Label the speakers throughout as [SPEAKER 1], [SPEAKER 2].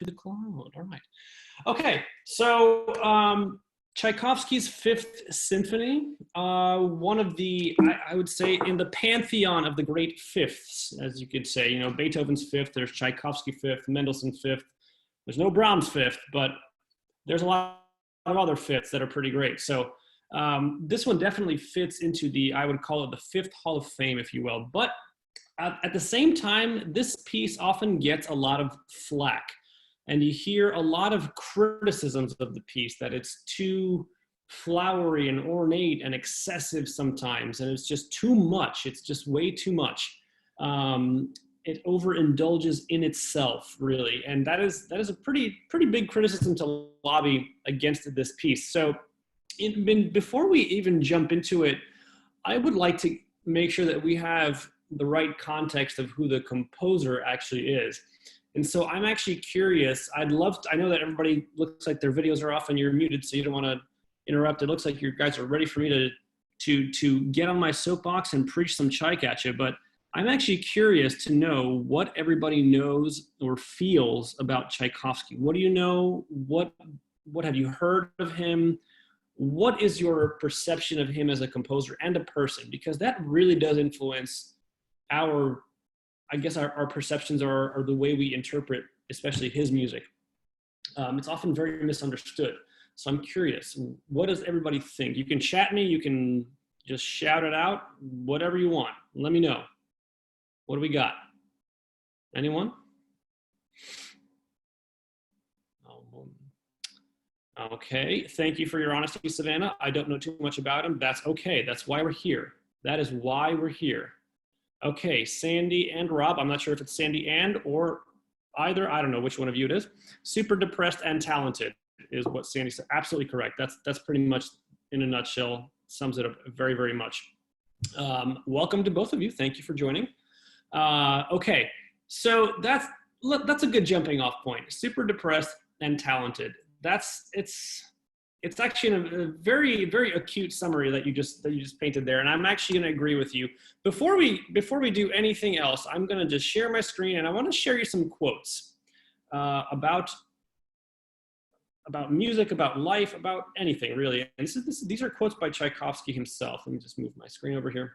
[SPEAKER 1] the cloud. All right. Okay, so Tchaikovsky's Fifth Symphony, one of the, I would say, in the pantheon of the great fifths, as you could say. You know, Beethoven's Fifth, there's Tchaikovsky Fifth, Mendelssohn Fifth. There's no Brahms Fifth, but there's a lot of other fifths that are pretty great. So this one definitely fits into the, I would call it the Fifth Hall of Fame, if you will. But at the same time, this piece often gets a lot of flack. And you hear a lot of criticisms of the piece, that it's too flowery and ornate and excessive sometimes, and it's just too much. It's just way too much. It overindulges in itself, really, and that is a pretty big criticism to lobby against this piece. So, before we even jump into it, I would like to make sure that we have the right context of who the composer actually is. And so I'm actually curious. I know that everybody looks like their videos are off and you're muted, so you don't want to interrupt. It looks like you guys are ready for me to get on my soapbox and preach some Tchaik at you. But I'm actually curious to know what everybody knows or feels about Tchaikovsky. What do you know? What have you heard of him? What is your perception of him as a composer and a person? Because that really does influence our perceptions are the way we interpret, especially his music. It's often very misunderstood. So I'm curious, what does everybody think? You can chat me, you can just shout it out, whatever you want. Let me know. What do we got? Anyone? Okay, thank you for your honesty, Savannah. I don't know too much about him. That's okay, that's why we're here. That is why we're here. Okay, Sandy and Rob, I'm not sure if it's Sandy and or either, I don't know which one of you it is. Super depressed and talented is what Sandy said. Absolutely correct. That's pretty much, in a nutshell, sums it up very, very much. Welcome to both of you. Thank you for joining. Okay, so that's a good jumping off point. Super depressed and talented. It's actually a very, very acute summary that you just painted there, and I'm actually going to agree with you. Before we do anything else, I'm going to just share my screen, and I want to share you some quotes about music, about life, about anything really. And these are quotes by Tchaikovsky himself. Let me just move my screen over here.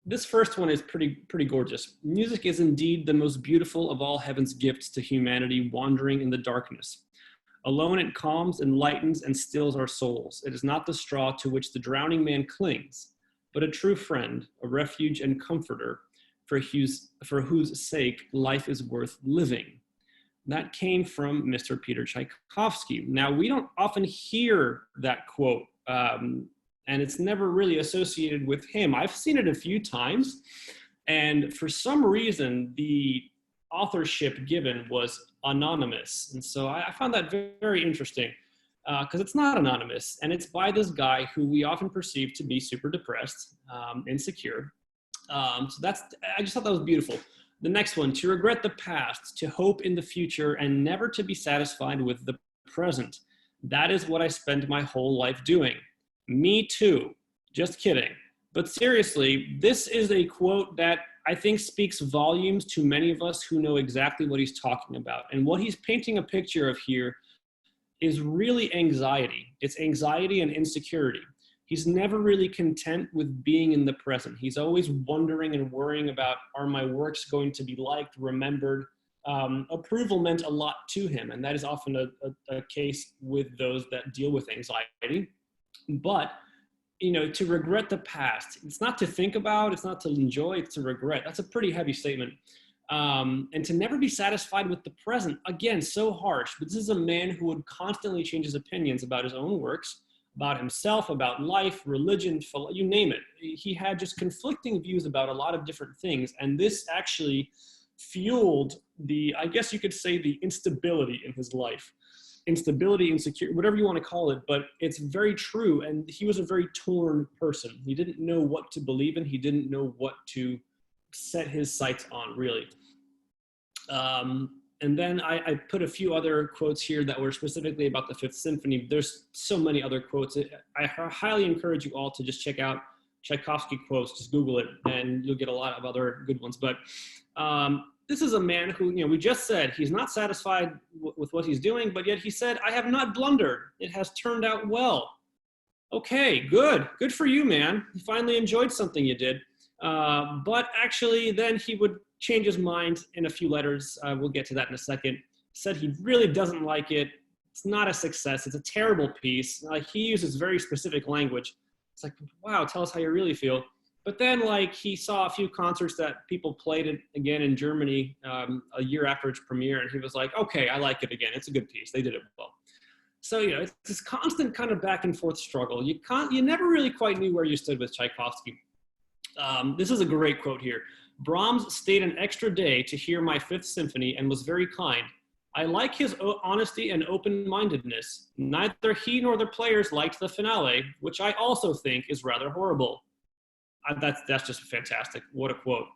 [SPEAKER 1] This first one is pretty gorgeous. Music is indeed the most beautiful of all heaven's gifts to humanity wandering in the darkness. Alone it calms, enlightens, and stills our souls. It is not the straw to which the drowning man clings, but a true friend, a refuge and comforter, for whose sake life is worth living. That came from Mr. Peter Tchaikovsky. Now, we don't often hear that quote, and it's never really associated with him. I've seen it a few times, and for some reason, the authorship given was anonymous. And so I found that very, very interesting because it's not anonymous, and it's by this guy who we often perceive to be super depressed, insecure. So I just thought that was beautiful. The next one, to regret the past, to hope in the future, and never to be satisfied with the present. That is what I spend my whole life doing. Me too. Just kidding. But seriously, this is a quote that I think speaks volumes to many of us who know exactly what he's talking about. And what he's painting a picture of here is really anxiety. It's anxiety and insecurity. He's never really content with being in the present. He's always wondering and worrying about, are my works going to be liked, remembered? Approval meant a lot to him, and that is often a case with those that deal with anxiety. But to regret the past, it's not to think about, it's not to enjoy, it's to regret. That's a pretty heavy statement. And to never be satisfied with the present, again, so harsh. But this is a man who would constantly change his opinions about his own works, about himself, about life, religion, you name it. He had just conflicting views about a lot of different things. And this actually fueled I guess you could say, the instability in his life. Instability, insecurity, whatever you want to call it, but it's very true. And he was a very torn person. He didn't know what to believe in. He didn't know what to set his sights on, really. And then I put a few other quotes here that were specifically about the Fifth Symphony. There's so many other quotes. I highly encourage you all to just check out Tchaikovsky quotes. Just Google it, and you'll get a lot of other good ones. But this is a man who, we just said he's not satisfied with what he's doing, but yet he said, I have not blundered. It has turned out well. Okay, good for you, man. You finally enjoyed something you did. But actually then he would change his mind in a few letters. We'll get to that in a second. Said he really doesn't like it. It's not a success. It's a terrible piece. Like, he uses very specific language. It's like, wow, tell us how you really feel. But then, like, he saw a few concerts that people played it again in Germany a year after its premiere, and he was like, okay, I like it again. It's a good piece. They did it well. So, it's this constant kind of back and forth struggle. You never really quite knew where you stood with Tchaikovsky. This is a great quote here. Brahms stayed an extra day to hear my Fifth Symphony and was very kind. I like his honesty and open-mindedness. Neither he nor the players liked the finale, which I also think is rather horrible. That's just fantastic. What a quote.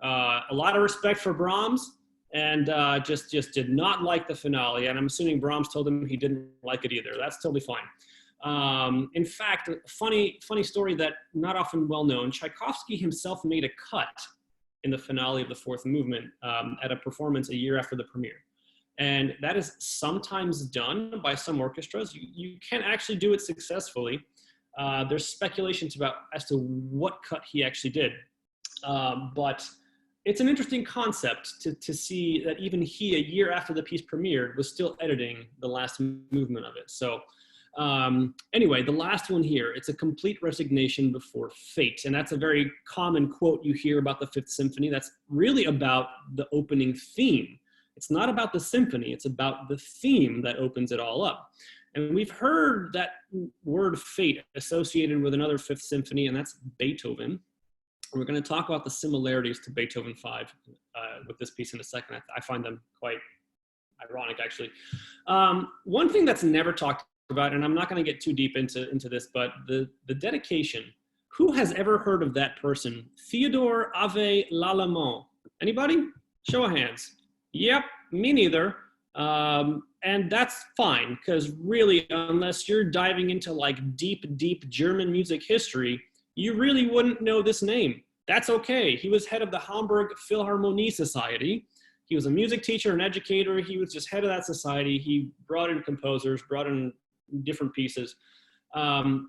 [SPEAKER 1] A lot of respect for Brahms, and just did not like the finale. And I'm assuming Brahms told him he didn't like it either. That's totally fine. In fact, funny story that not often well known, Tchaikovsky himself made a cut in the finale of the fourth movement at a performance a year after the premiere. And that is sometimes done by some orchestras. You can't actually do it successfully. There's speculations as to what cut he actually did. But it's an interesting concept to see that even he, a year after the piece premiered, was still editing the last movement of it. So anyway, the last one here, it's a complete resignation before fate. And that's a very common quote you hear about the Fifth Symphony. That's really about the opening theme. It's not about the symphony, it's about the theme that opens it all up. And we've heard that word fate associated with another Fifth Symphony, and that's Beethoven. We're going to talk about the similarities to Beethoven 5 with this piece in a second. I find them quite ironic, actually. One thing that's never talked about, and I'm not going to get too deep into this, but the dedication. Who has ever heard of that person? Theodore Ave Lallemand. Anybody? Show of hands. Yep, me neither. And that's fine, because really, unless you're diving into like deep German music history, you really wouldn't know this name. That's okay. He was head of the Hamburg Philharmonie Society. He was a music teacher, an educator. He was just head of that society. He brought in composers, brought in different pieces. And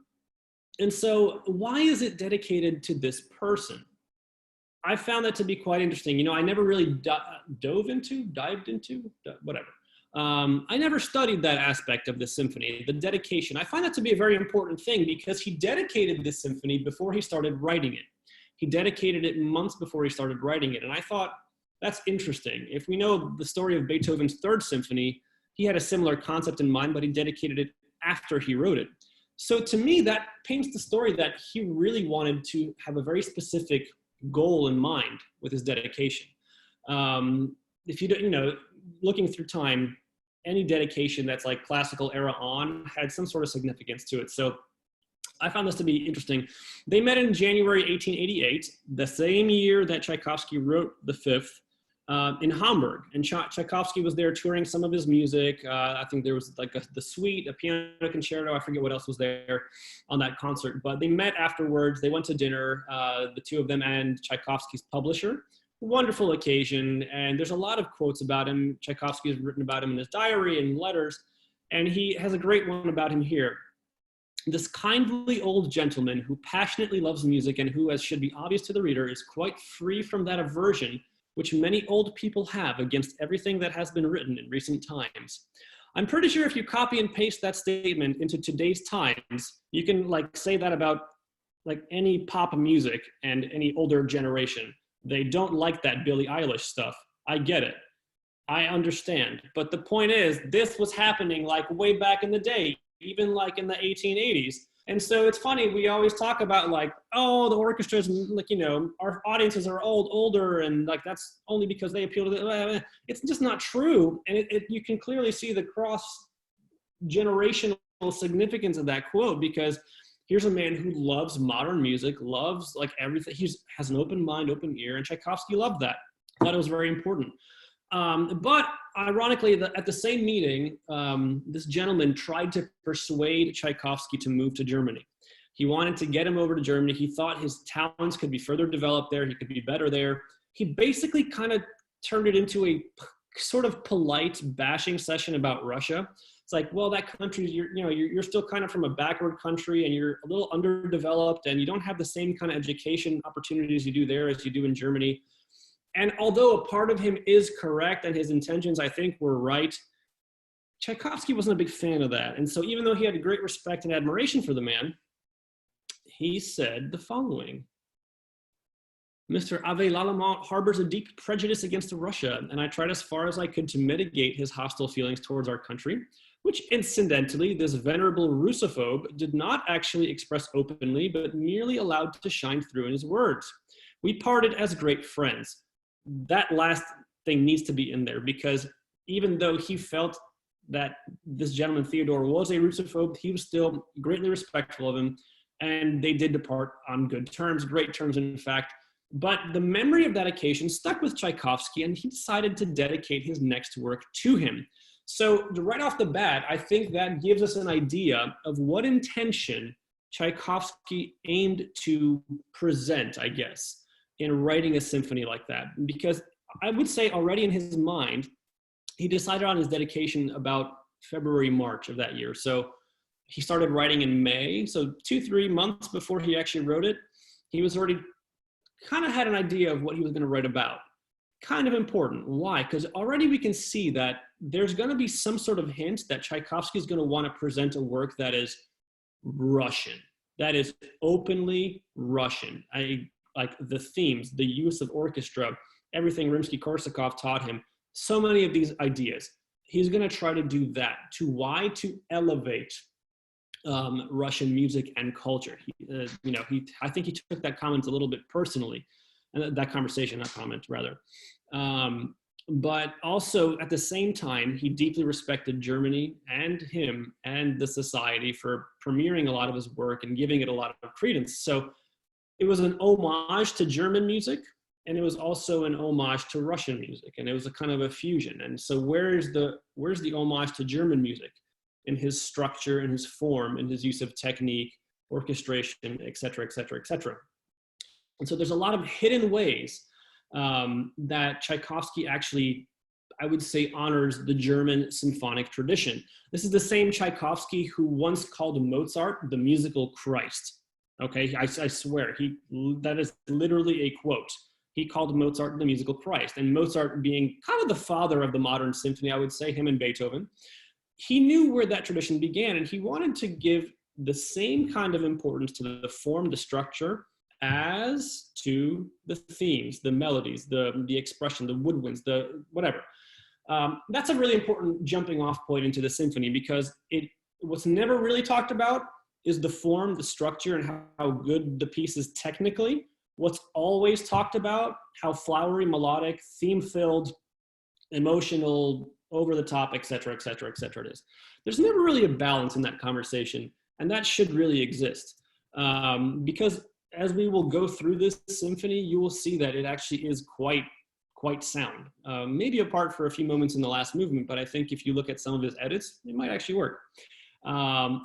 [SPEAKER 1] so why is it dedicated to this person? I found that to be quite interesting. I never really dived into, whatever. I never studied that aspect of the symphony, the dedication. I find that to be a very important thing because he dedicated this symphony before he started writing it. He dedicated it months before he started writing it. And I thought, that's interesting. If we know the story of Beethoven's Third Symphony, he had a similar concept in mind, but he dedicated it after he wrote it. So to me, that paints the story that he really wanted to have a very specific goal in mind with his dedication. If you don't, looking through time, any dedication that's like classical era on had some sort of significance to it. So I found this to be interesting. They met in January 1888, the same year that Tchaikovsky wrote the Fifth, in Hamburg. And Tchaikovsky was there touring some of his music. I think there was like the suite, a piano concerto. I forget what else was there on that concert. But they met afterwards. They went to dinner, the two of them and Tchaikovsky's publisher. Wonderful occasion. And there's a lot of quotes about him. Tchaikovsky has written about him in his diary and letters. And he has a great one about him here. This kindly old gentleman who passionately loves music and who, as should be obvious to the reader, is quite free from that aversion which many old people have against everything that has been written in recent times. I'm pretty sure if you copy and paste that statement into today's times, you can like say that about like any pop music and any older generation. They don't like that Billie Eilish stuff. I get it. I understand. But the point is, this was happening like way back in the day, even like in the 1880s. And so it's funny, we always talk about like, oh, the orchestras, like, our audiences are older, and like that's only because they appeal to the, it's just not true. And you can clearly see the cross-generational significance of that quote, because here's a man who loves modern music, loves like everything. He has an open mind, open ear, and Tchaikovsky loved that. I thought it was very important. But ironically, at the same meeting, this gentleman tried to persuade Tchaikovsky to move to Germany. He wanted to get him over to Germany. He thought his talents could be further developed there. He could be better there. He basically kind of turned it into a sort of polite bashing session about Russia. It's like, well, that country, you're still kind of from a backward country, and you're a little underdeveloped, and you don't have the same kind of education opportunities you do there as you do in Germany. And although a part of him is correct and his intentions, I think, were right, Tchaikovsky wasn't a big fan of that. And so even though he had great respect and admiration for the man, he said the following: Mr. Ave Lallemant harbors a deep prejudice against Russia, and I tried as far as I could to mitigate his hostile feelings towards our country, which incidentally, this venerable Russophobe did not actually express openly, but merely allowed to shine through in his words. We parted as great friends. That last thing needs to be in there, because even though he felt that this gentleman Theodore was a Russophobe, he was still greatly respectful of him, and they did depart on good terms, great terms in fact. But the memory of that occasion stuck with Tchaikovsky, and he decided to dedicate his next work to him. So right off the bat, I think that gives us an idea of what intention Tchaikovsky aimed to present, I guess, in writing a symphony like that. Because I would say already in his mind, he decided on his dedication about February, March of that year. So he started writing in May. So 2-3 months before he actually wrote it, he was already kind of had an idea of what he was going to write about. Kind of important. Why? Because already we can see that there's going to be some sort of hint that Tchaikovsky is going to want to present a work that is Russian, that is openly Russian. Like the themes, the use of orchestra, everything Rimsky-Korsakov taught him, so many of these ideas. He's going to try to do that. To elevate Russian music and culture. I think he took that comment a little bit personally, and that conversation, not comment, rather. But also at the same time, he deeply respected Germany and him and the society for premiering a lot of his work and giving it a lot of credence. So it was an homage to German music, and it was also an homage to Russian music, and it was a kind of a fusion. And so where's the homage to German music? In his structure, in his form, in his use of technique, orchestration, et cetera, et cetera, et cetera. And so there's a lot of hidden ways that Tchaikovsky actually, I would say, honors the German symphonic tradition. This is the same Tchaikovsky who once called Mozart the musical Christ. Okay, I swear, that is literally a quote. He called Mozart the musical Christ, and Mozart being kind of the father of the modern symphony, I would say, him and Beethoven. He knew where that tradition began, and he wanted to give the same kind of importance to the form, the structure, as to the themes, the melodies, the expression, the woodwinds, the whatever. That's a really important jumping off point into the symphony, because what's never really talked about is the form, the structure, and how good the piece is technically. What's always talked about, how flowery, melodic, theme-filled, emotional, over the top, et cetera, et cetera, et cetera it is. There's never really a balance in that conversation, and that should really exist. Because as we will go through this symphony, you will see that it actually is quite sound. Maybe apart for a few moments in the last movement, but I think if you look at some of his edits, it might actually work.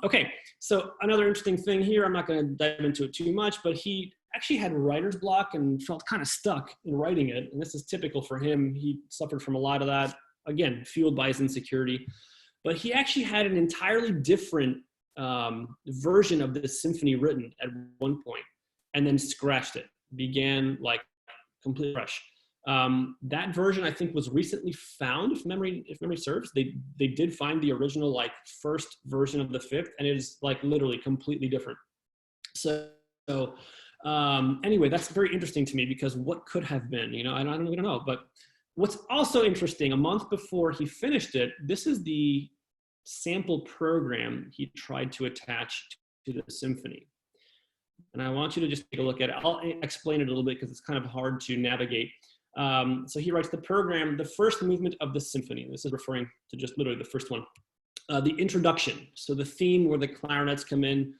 [SPEAKER 1] Okay, so another interesting thing here, I'm not going to dive into it too much, but he actually had writer's block and felt kind of stuck in writing it, and this is typical for him. He suffered from a lot of that. Again, fueled by his insecurity. But he actually had an entirely different version of this symphony written at one point, and then scratched it, began like completely fresh. That version, I think, was recently found, if memory serves. They did find the original first version of the fifth, and it is literally completely different. So anyway, that's very interesting to me, because what could have been, I don't really know. But what's also interesting, a month before he finished it, this is the sample program he tried to attach to the symphony. And I want you to just take a look at it. I'll explain it a little bit because it's kind of hard to navigate. So he writes the program, the first movement of the symphony. This is referring to just literally the first one. The introduction, so the theme where the clarinets come in.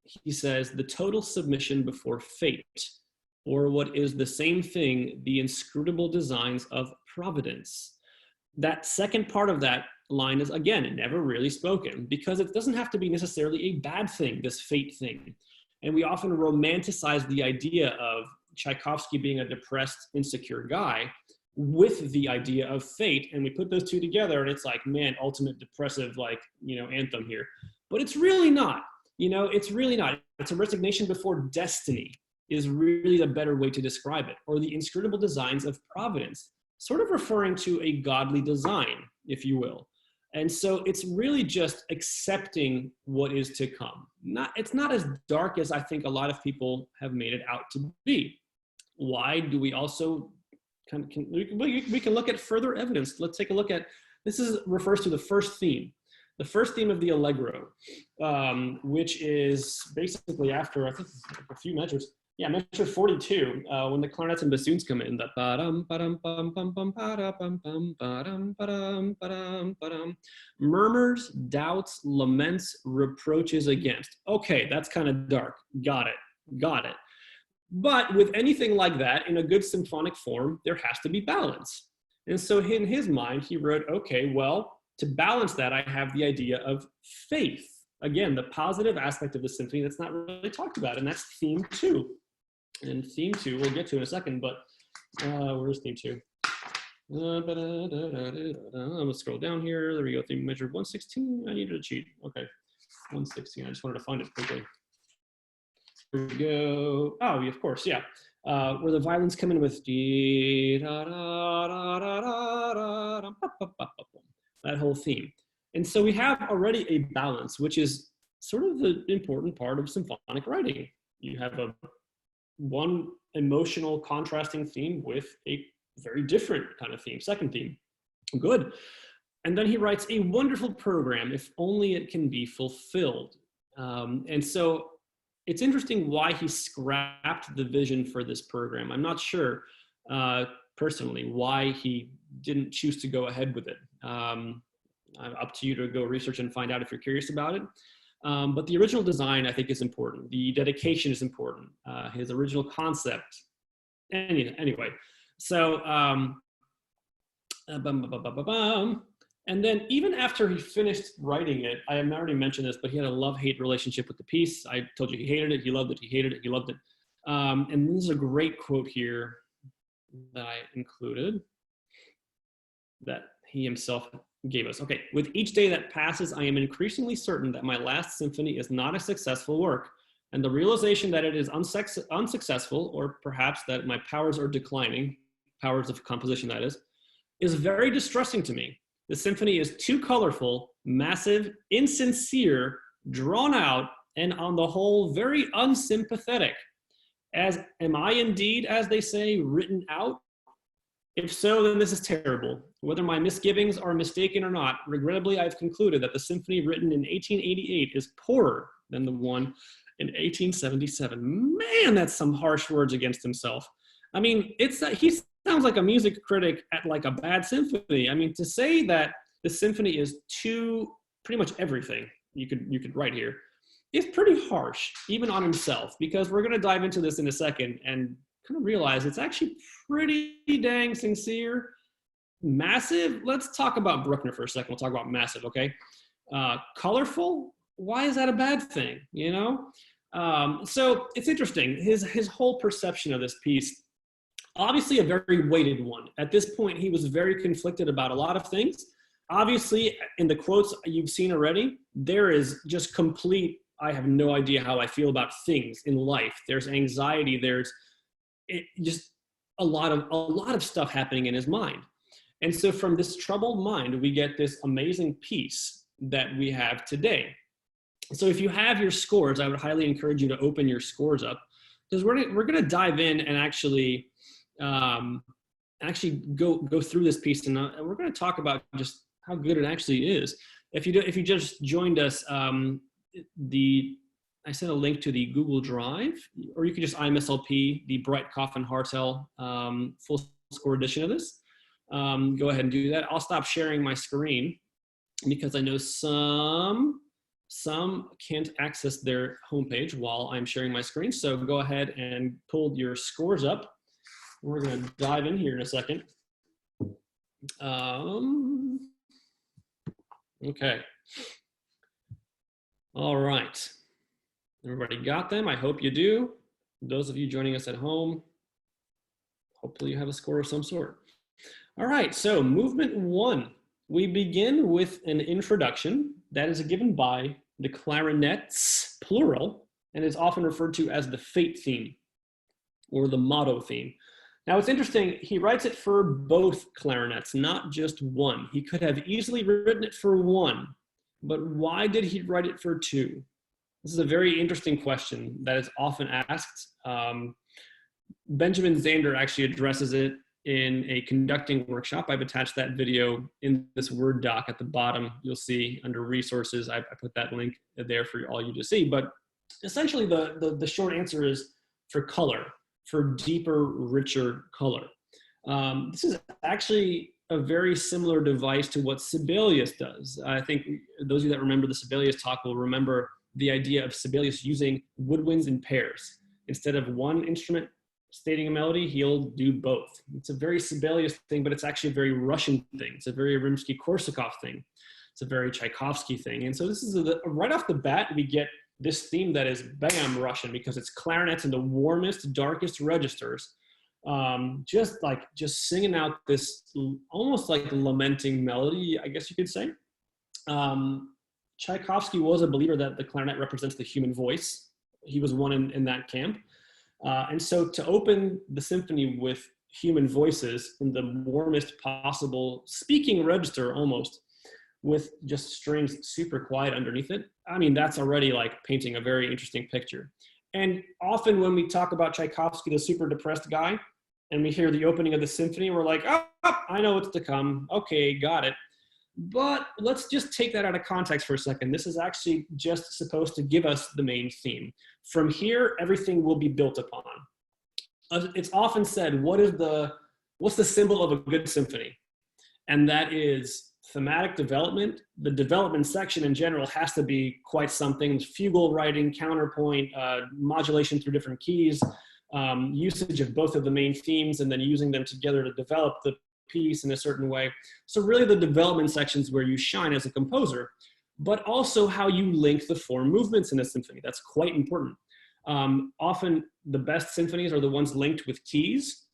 [SPEAKER 1] He says, the total submission before fate, or what is the same thing, the inscrutable designs of providence. That second part of that line is, again, never really spoken, because it doesn't have to be necessarily a bad thing, this fate thing. And we often romanticize the idea of Tchaikovsky being a depressed, insecure guy, with the idea of fate, and we put those two together, and it's like, man, ultimate depressive, like, anthem here. But it's really not. It's really not. It's a resignation before destiny is really the better way to describe it, or the inscrutable designs of providence, sort of referring to a godly design, if you will. And so it's really just accepting what is to come. It's not as dark as I think a lot of people have made it out to be. Why do we also we can look at further evidence. Let's take a look at, refers to the first theme. The first theme of the Allegro, which is basically after, I think, a few measures. Yeah, measure 42, when the clarinets and bassoons come in, that ba-dum, ba-dum, bum, bum, bum, ba-da-bum, bum, ba-dum, ba-dum, ba-dum, ba-dum. Murmurs, doubts, laments, reproaches against. Okay, that's kind of dark. Got it. But with anything like that, in a good symphonic form, there has to be balance. And so in his mind, he wrote, okay, well, to balance that, I have the idea of faith. Again, the positive aspect of the symphony that's not really talked about, and that's theme 2. And theme 2, we'll get to in a second, but where's theme 2? I'm gonna scroll down here. There we go, theme measure 116. I needed a cheat. Okay, 116, I just wanted to find it quickly. Here we go. Oh, of course, yeah. Where the violins come in with that whole theme. And so we have already a balance, which is sort of the important part of symphonic writing. You have one emotional contrasting theme with a very different kind of theme, second theme. Good. And then he writes a wonderful program, if only it can be fulfilled. And so it's interesting why he scrapped the vision for this program. I'm not sure personally why he didn't choose to go ahead with it. Up to you to go research and find out if you're curious about it. But the original design, I think, is important. The dedication is important. His original concept. Anyway, so and then even after he finished writing it, I have already mentioned this, but he had a love-hate relationship with the piece. I told you he hated it, he loved it, he hated it, he loved it. And this is a great quote here that I included that he himself gave us. Okay, with each day that passes, I am increasingly certain that my last symphony is not a successful work, and the realization that it is unsuccessful, or perhaps that my powers are declining, powers of composition that is very distressing to me. The symphony is too colorful, massive, insincere, drawn out, and on the whole, very unsympathetic. Am I indeed, as they say, written out? If so, then this is terrible. Whether my misgivings are mistaken or not, regrettably, I've concluded that the symphony written in 1888 is poorer than the one in 1877. Man, that's some harsh words against himself. I mean, he sounds like a music critic at like a bad symphony. I mean, to say that the symphony is too pretty much everything you could write here is pretty harsh, even on himself, because we're going to dive into this in a second and kind of realize it's actually pretty dang sincere. Massive. Let's talk about Bruckner for a second. We'll talk about massive, okay? Colorful. Why is that a bad thing? So it's interesting. His whole perception of this piece, obviously a very weighted one. At this point, he was very conflicted about a lot of things. Obviously, in the quotes you've seen already, there is just complete, I have no idea how I feel about things in life. There's anxiety. There's just a lot of stuff happening in his mind. And so from this troubled mind, we get this amazing piece that we have today. So if you have your scores, I would highly encourage you to open your scores up, because we're gonna dive in and actually go through this piece, and we're gonna talk about just how good it actually is. If you just joined us, I sent a link to the Google Drive, or you could just IMSLP the Breitkopf and Hartel full score edition of this. Go ahead and do that. I'll stop sharing my screen because I know some can't access their homepage while I'm sharing my screen. So go ahead and pull your scores up. We're going to dive in here in a second. Okay. All right. Everybody got them? I hope you do. Those of you joining us at home, hopefully you have a score of some sort. All right, so movement 1. We begin with an introduction that is given by the clarinets, plural, and is often referred to as the fate theme or the motto theme. Now it's interesting, he writes it for both clarinets, not just one. He could have easily written it for one, but why did he write it for two? This is a very interesting question that is often asked. Benjamin Zander actually addresses it in a conducting workshop. I've attached that video in this Word doc at the bottom. You'll see under resources, I put that link there for all you to see. But essentially the short answer is for color, for deeper, richer color. This is actually a very similar device to what Sibelius does. I think those of you that remember the Sibelius talk will remember the idea of Sibelius using woodwinds in pairs. Instead of one instrument stating a melody, he'll do both. It's a very Sibelius thing, but it's actually a very Russian thing. It's a very Rimsky-Korsakov thing. It's a very Tchaikovsky thing. And so this is right off the bat, we get this theme that is bam Russian, because it's clarinets in the warmest, darkest registers. Just singing out this almost like lamenting melody, I guess you could say. Tchaikovsky was a believer that the clarinet represents the human voice. He was one in that camp. And so to open the symphony with human voices in the warmest possible speaking register almost, with just strings super quiet underneath it, I mean, that's already like painting a very interesting picture. And often when we talk about Tchaikovsky, the super depressed guy, and we hear the opening of the symphony, we're like, oh, I know what's to come. Okay, got it. But let's just take that out of context for a second. This is actually just supposed to give us the main theme. From here, everything will be built upon. It's often said, what's the symbol of a good symphony? And that is thematic development. The development section in general has to be quite something. Fugal writing, counterpoint, modulation through different keys, usage of both of the main themes, and then using them together to develop the piece in a certain way. So really the development sections where you shine as a composer, but also how you link the four movements in a symphony. That's quite important. Often the best symphonies are the ones linked with keys,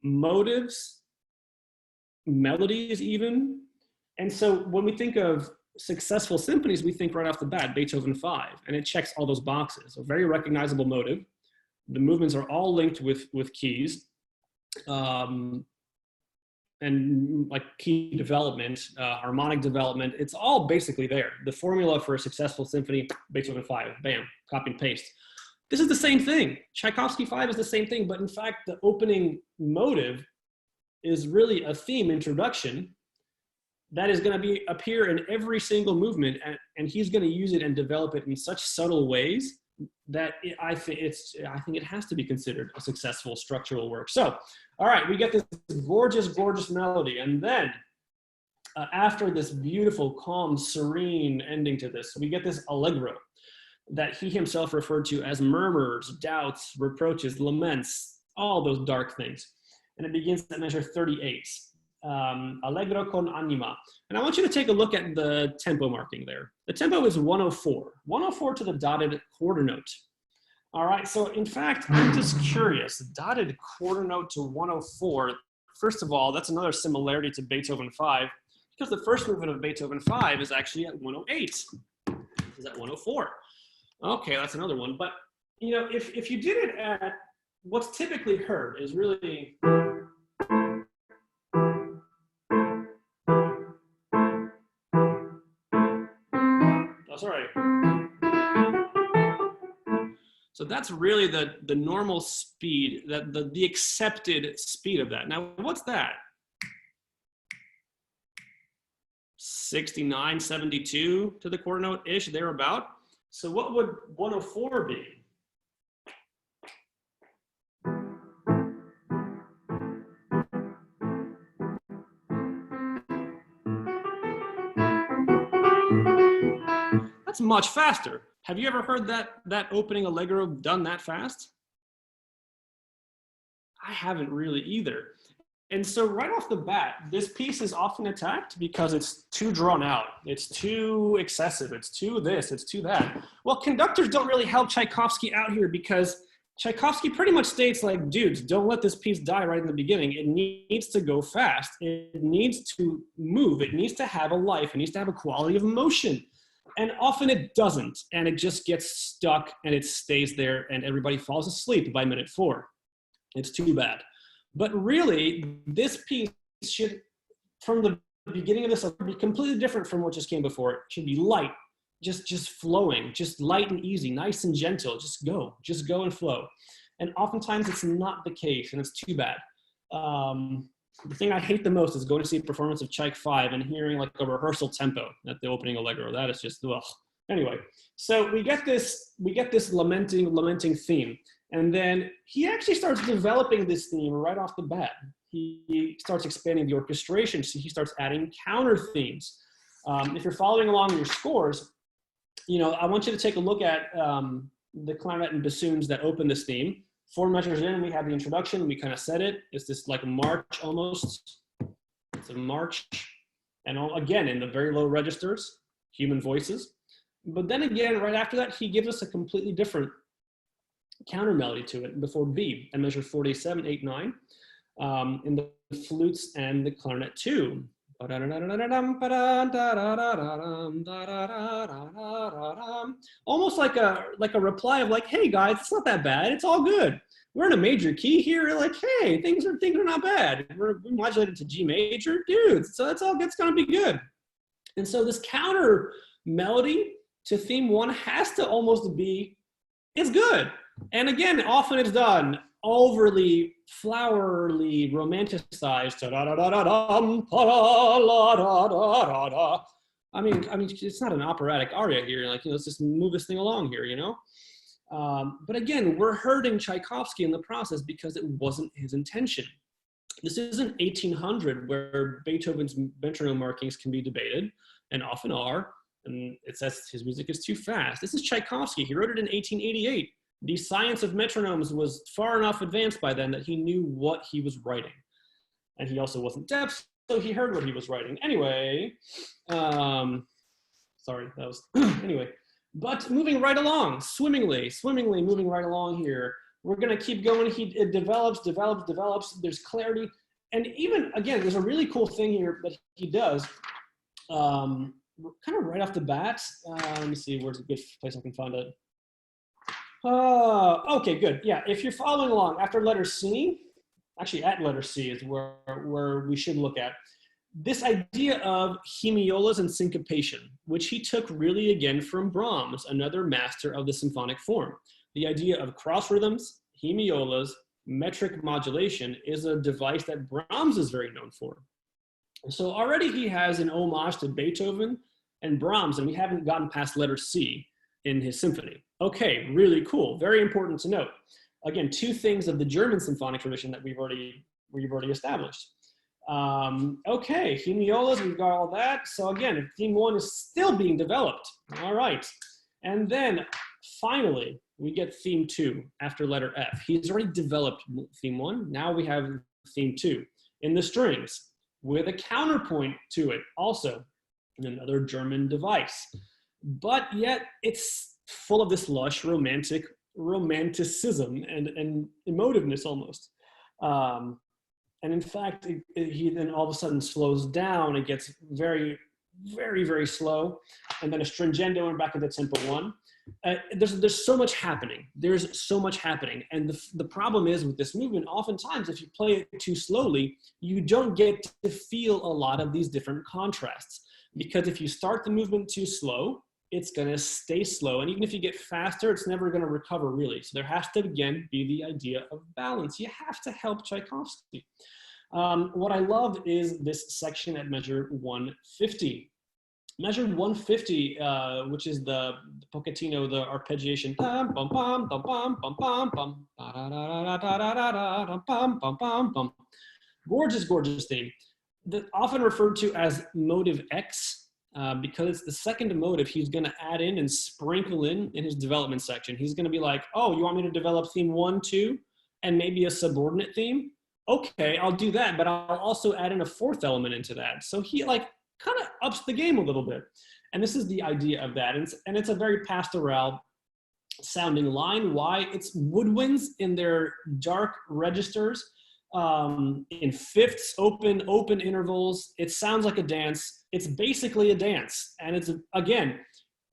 [SPEAKER 1] motives, melodies even. And so when we think of successful symphonies, we think right off the bat, Beethoven 5, and it checks all those boxes. A very recognizable motive. The movements are all linked with keys. And like key development, harmonic development, it's all basically there. The formula for a successful symphony, Beethoven 5, bam, copy and paste. This is the same thing. Tchaikovsky 5 is the same thing, but in fact, the opening motive is really a theme introduction that is going to appear in every single movement, and he's going to use it and develop it in such subtle ways that I think it has to be considered a successful structural work. So, all right, we get this gorgeous, gorgeous melody, and then after this beautiful, calm, serene ending to this, we get this allegro that he himself referred to as murmurs, doubts, reproaches, laments, all those dark things. And it begins at measure 38. Allegro con anima. And I want you to take a look at the tempo marking there. The tempo is 104. 104 to the dotted quarter note. All right, so in fact, I'm just curious, dotted quarter note to 104, first of all, that's another similarity to Beethoven 5, because the first movement of Beethoven 5 is actually at 108. Is at 104. Okay, that's another one. But, you know, if you did it at what's typically heard is really... Sorry. So that's really the normal speed, the accepted speed of that. Now, what's that? 69, 72 to the quarter note-ish, thereabout. So what would 104 be? That's much faster. Have you ever heard that opening allegro done that fast? I haven't really either. And so right off the bat, this piece is often attacked because it's too drawn out. It's too excessive. It's too this, it's too that. Well, conductors don't really help Tchaikovsky out here because Tchaikovsky pretty much states like, dudes, don't let this piece die right in the beginning. It needs to go fast. It needs to move. It needs to have a life. It needs to have a quality of motion. And often it doesn't. And it just gets stuck and it stays there and everybody falls asleep by minute 4. It's too bad. But really, this piece should, from the beginning of this, be completely different from what just came before. It should be light, just flowing, just light and easy, nice and gentle. Just go and flow. And oftentimes it's not the case, and it's too bad. The thing I hate the most is going to see a performance of Tchaik 5 and hearing like a rehearsal tempo at the opening allegro. That is just, ugh. Anyway, so we get this lamenting theme. And then he actually starts developing this theme right off the bat. He starts expanding the orchestration, so he starts adding counter themes. If you're following along in your scores, you know, I want you to take a look at the clarinet and bassoons that open this theme. 4 measures in, we have the introduction, we kind of set it. It's this like a march almost. It's a march. And again, in the very low registers, human voices. But then again, right after that, he gives us a completely different counter melody to it before B, and measure 47, 8, 9, in the flutes and the clarinet too. Almost like a reply of like, hey guys, it's not that bad, it's all good. We're in a major key here, like, hey, things are not bad. We're modulated to G major, dude, so it's gonna be good. And so this counter melody to theme 1 has to almost be, it's good. And again, often it's done overly flowery, romanticized. I mean, it's not an operatic aria here. Like, you know, let's just move this thing along here, you know. But again, we're hurting Tchaikovsky in the process because it wasn't his intention. This isn't 1800 where Beethoven's metronome markings can be debated, and often are. And it says his music is too fast. This is Tchaikovsky. He wrote it in 1888. The science of metronomes was far enough advanced by then that he knew what he was writing. And he also wasn't deaf, so he heard what he was writing. Anyway, sorry, that was, anyway. But moving right along, swimmingly moving right along here. We're gonna keep going. It develops, there's clarity. And even, again, there's a really cool thing here that he does. Kind of right off the bat. Let me see, where's a good place I can find it. Okay, good. Yeah, if you're following along after letter C, actually at letter C is where we should look at. This idea of hemiolas and syncopation, which he took really again from Brahms, another master of the symphonic form. The idea of cross rhythms, hemiolas, metric modulation is a device that Brahms is very known for. So already he has an homage to Beethoven and Brahms, and we haven't gotten past letter C in his symphony. Okay, really cool, very important to note. Again, 2 things of the German symphonic tradition that we've already established. Okay, hemiolas, we've got all that. So again, theme 1 is still being developed. All right, and then finally, we get theme 2 after letter F. He's already developed theme 1. Now we have theme 2 in the strings with a counterpoint to it also, another German device. But yet it's full of this lush romanticism and emotiveness almost. And in fact, he then all of a sudden slows down. It gets very, very, very slow. And then a stringendo and back into tempo 1. There's so much happening. There's so much happening. And the problem is with this movement, oftentimes if you play it too slowly, you don't get to feel a lot of these different contrasts. Because if you start the movement too slow, it's going to stay slow. And even if you get faster, it's never going to recover really. So there has to, again, be the idea of balance. You have to help Tchaikovsky. What I love is this section at measure 150. Measure 150, which is the Pochettino, the arpeggiation. Gorgeous, gorgeous theme. Often referred to as motive X. Because it's the second motive he's going to add in and sprinkle in his development section. He's going to be like, oh, you want me to develop theme 1, 2, and maybe a subordinate theme? Okay, I'll do that, but I'll also add in a 4th element into that. So he like kind of ups the game a little bit. And this is the idea of that. And it's a very pastoral sounding line. Why? It's woodwinds in their dark registers, in fifths, open intervals. It sounds like a dance. It's basically a dance, and it's again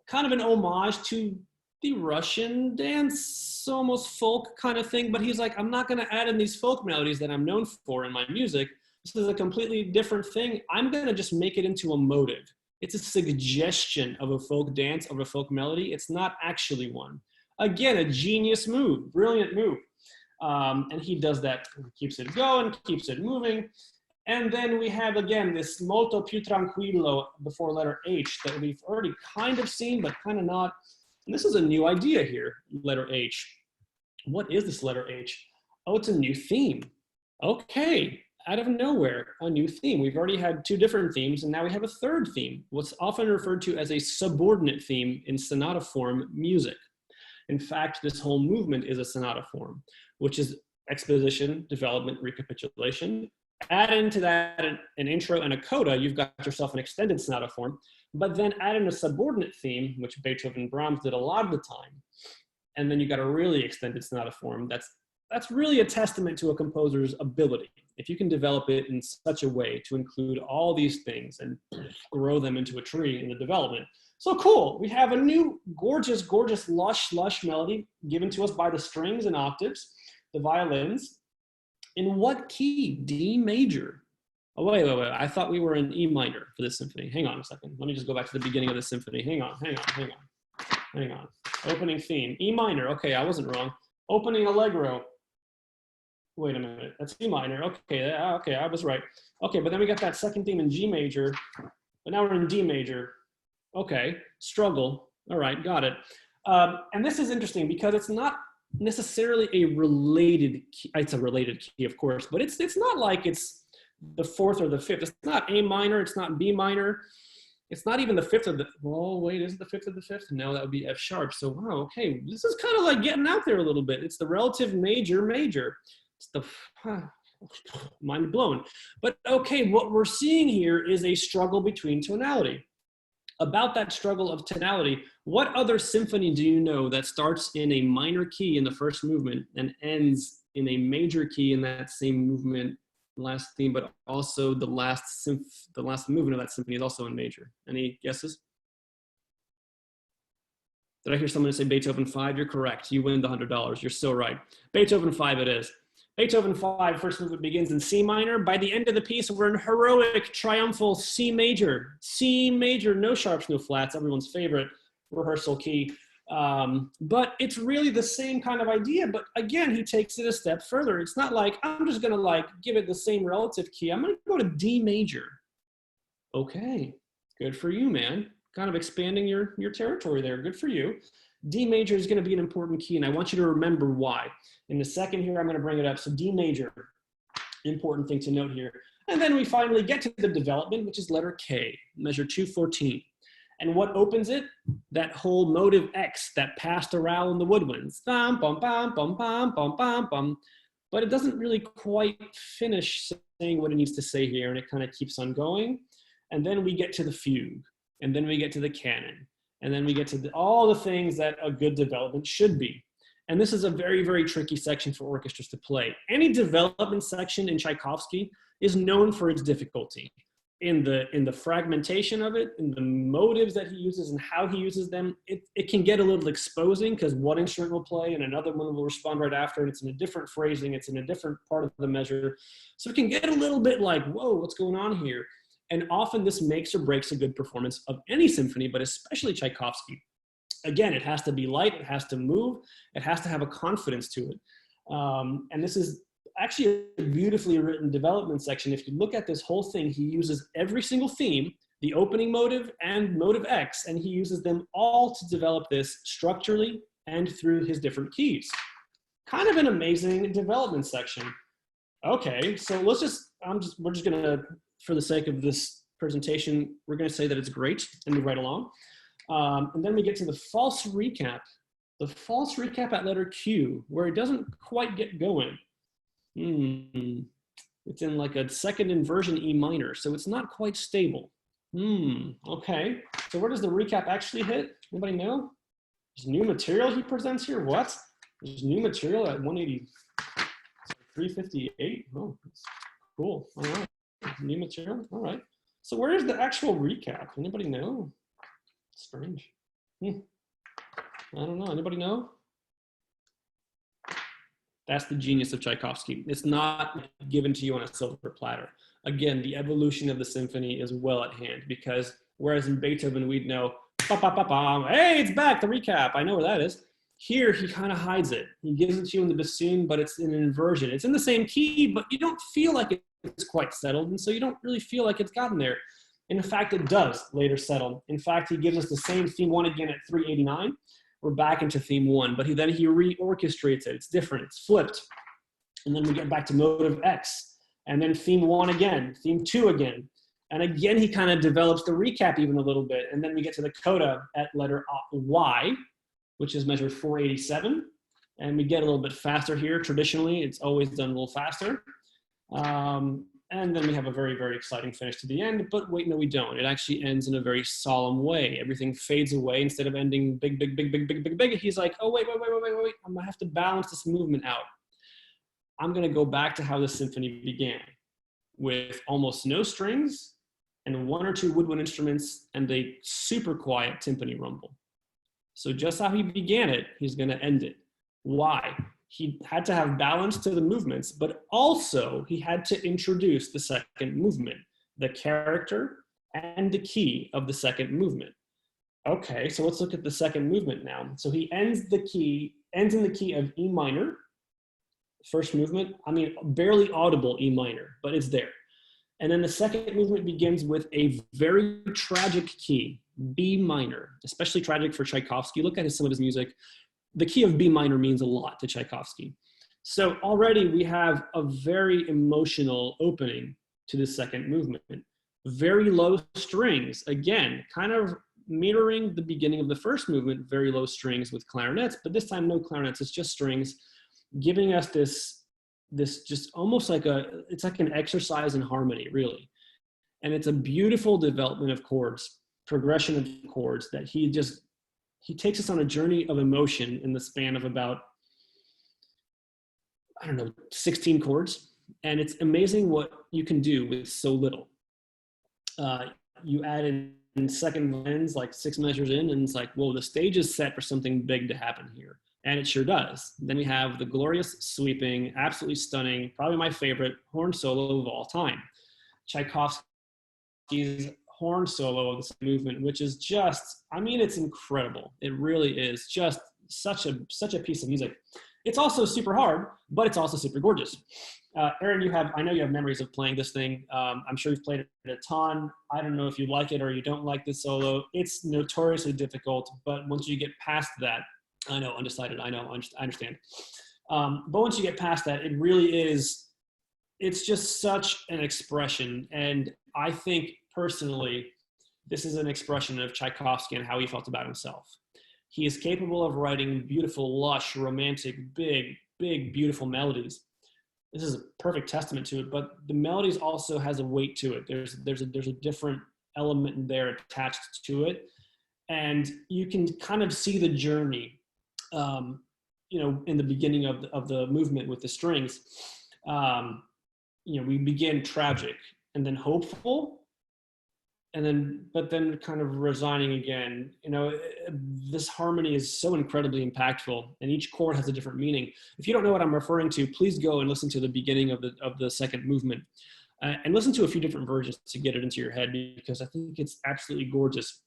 [SPEAKER 1] kind of an homage to the Russian dance, almost folk kind of thing. But he's like, I'm not going to add in these folk melodies that I'm known for in my music. This is a completely different thing. I'm going to just make it into a motive. It's a suggestion of a folk dance, of a folk melody. It's not actually one. Again, a genius move, brilliant move. And he does that, keeps it going, keeps it moving. And then we have, again, this molto più tranquillo before letter H that we've already kind of seen, but kind of not. And this is a new idea here, letter H. What is this letter H? Oh, it's a new theme. Okay, out of nowhere, a new theme. We've already had two different themes, and now we have a third theme, what's often referred to as a subordinate theme in sonata form music. In fact, this whole movement is a sonata form, which is exposition, development, recapitulation. Add into that an intro and a coda, you've got yourself an extended sonata form, but then add in a subordinate theme, which Beethoven and Brahms did a lot of the time. And then you got a really extended sonata form. That's really a testament to a composer's ability. If you can develop it in such a way to include all these things and grow them into a tree in the development. So cool, we have a new gorgeous, gorgeous, lush melody given to us by the strings and octaves, the violins. In what key? D major. Oh, wait. I thought we were in E minor for this symphony. Hang on a second. Let me just go back to the beginning of the symphony. Hang on. Opening theme, E minor. Okay, I wasn't wrong. Opening allegro. Wait a minute, that's E minor. Okay, I was right. Okay, but then we got that second theme in G major, but now we're in D major. Okay, struggle. All right, got it. And this is interesting because it's not necessarily a related key. It's a related key, of course, but it's not like it's the fourth or the fifth. It's not A minor, it's not B minor. It's not even the fifth of the, oh wait, is it the fifth of the fifth? No, that would be F sharp. So wow, okay, this is kind of like getting out there a little bit. It's the relative major. It's the, mind blown. But okay, what we're seeing here is a struggle between tonality. About that struggle of tonality, what other symphony do you know that starts in a minor key in the first movement and ends in a major key in that same movement, last theme, but also the last movement of that symphony is also in major? Any guesses? Did I hear someone say Beethoven 5? You're correct. You win the $100. You're so right. Beethoven 5 it is. Beethoven 5, first movement begins in C minor. By the end of the piece, we're in heroic, triumphal C major. C major, no sharps, no flats, everyone's favorite rehearsal key. But it's really the same kind of idea, but again, he takes it a step further. It's not like, I'm just gonna like give it the same relative key. I'm gonna go to D major. Okay, good for you, man. Kind of expanding your territory there, good for you. D major is going to be an important key, and I want you to remember why. In a second here, I'm going to bring it up. So D major, important thing to note here. And then we finally get to the development, which is letter K, measure 214. And what opens it? That whole motive X, that pastoral in the woodwinds. Bum, bum, bum, bum, bum, bum, bum, bum. But it doesn't really quite finish saying what it needs to say here, and it kind of keeps on going. And then we get to the fugue, and then we get to the canon. And then we get to all the things that a good development should be. And this is a very, very tricky section for orchestras to play. Any development section in Tchaikovsky is known for its difficulty in the fragmentation of it, in the motives that he uses and how he uses them. It can get a little exposing because one instrument will play and another one will respond right after, and it's in a different phrasing, it's in a different part of the measure. So it can get a little bit like, whoa, what's going on here? And often this makes or breaks a good performance of any symphony, but especially Tchaikovsky. Again, it has to be light, it has to move, it has to have a confidence to it. And this is actually a beautifully written development section. If you look at this whole thing, he uses every single theme, the opening motive and motive X, and he uses them all to develop this structurally and through his different keys. Kind of an amazing development section. Okay, so we're just gonna, for the sake of this presentation, we're going to say that it's great and move right along. And then we get to the false recap. The false recap at letter Q, where it doesn't quite get going. It's in like a second inversion E minor, so it's not quite stable. Okay, so where does the recap actually hit? Anybody know? There's new material he presents here. What? There's new material at 180, 358. Oh, that's cool. All right. New material. All right. So where is the actual recap? Anybody know? Strange. I don't know. Anybody know? That's the genius of Tchaikovsky. It's not given to you on a silver platter. Again, the evolution of the symphony is well at hand, because whereas in Beethoven, we'd know, ba, ba, ba, ba, hey, it's back, the recap, I know where that is. Here, he kind of hides it. He gives it to you in the bassoon, but it's in an inversion. It's in the same key, but you don't feel like it's quite settled, and so you don't really feel like it's gotten there. And in fact, it does later settle. In fact, he gives us the same theme one again at 389. We're back into theme one, but then he reorchestrates it. It's different, it's flipped. And then we get back to motive X, and then theme one again, theme two again. And again, he kind of develops the recap even a little bit. And then we get to the coda at letter Y, which is measure 487. And we get a little bit faster here. Traditionally, it's always done a little faster. And then we have a very, very exciting finish to the end, but wait, no, we don't. It actually ends in a very solemn way. Everything fades away. Instead of ending big, big, big, big, big, big, big, he's like, oh, wait. I'm gonna have to balance this movement out. I'm gonna go back to how the symphony began, with almost no strings and one or two woodwind instruments and a super quiet timpani rumble. So just how he began it, he's gonna end it. Why? He had to have balance to the movements, but also he had to introduce the second movement, the character and the key of the second movement. Okay, so let's look at the second movement now. So he ends in the key of E minor, first movement. I mean, barely audible E minor, but it's there. And then the second movement begins with a very tragic key, B minor, especially tragic for Tchaikovsky. Look at some of his music. The key of B minor means a lot to Tchaikovsky. So already we have a very emotional opening to the second movement. Very low strings, again, kind of mirroring the beginning of the first movement, very low strings with clarinets, but this time no clarinets, it's just strings, giving us this just almost like it's like an exercise in harmony, really. And it's a beautiful development of chords, progression of chords that he takes us on a journey of emotion in the span of about, 16 chords. And it's amazing what you can do with so little. You add in second violins, like 6 measures in, and it's like, whoa, the stage is set for something big to happen here. And it sure does. Then we have the glorious, sweeping, absolutely stunning, probably my favorite horn solo of all time. Tchaikovsky's horn solo of this movement, which is just, it's incredible. It really is just such a piece of music. It's also super hard, but it's also super gorgeous. Aaron, I know you have memories of playing this thing. I'm sure you've played it a ton. I don't know if you like it or you don't like this solo. It's notoriously difficult, but once you get past that, I know, undecided, I understand. But once you get past that, it really is, it's just such an expression. And I think personally, this is an expression of Tchaikovsky and how he felt about himself. He is capable of writing beautiful, lush, romantic, big, beautiful melodies. This is a perfect testament to it, but the melodies also has a weight to it. There's a different element there attached to it. And you can kind of see the journey, in the beginning of the movement with the strings. We begin tragic and then hopeful, but then kind of resigning again. This harmony is so incredibly impactful, and each chord has a different meaning. If you don't know what I'm referring to, please go and listen to the beginning of the second movement, and listen to a few different versions to get it into your head, because I think it's absolutely gorgeous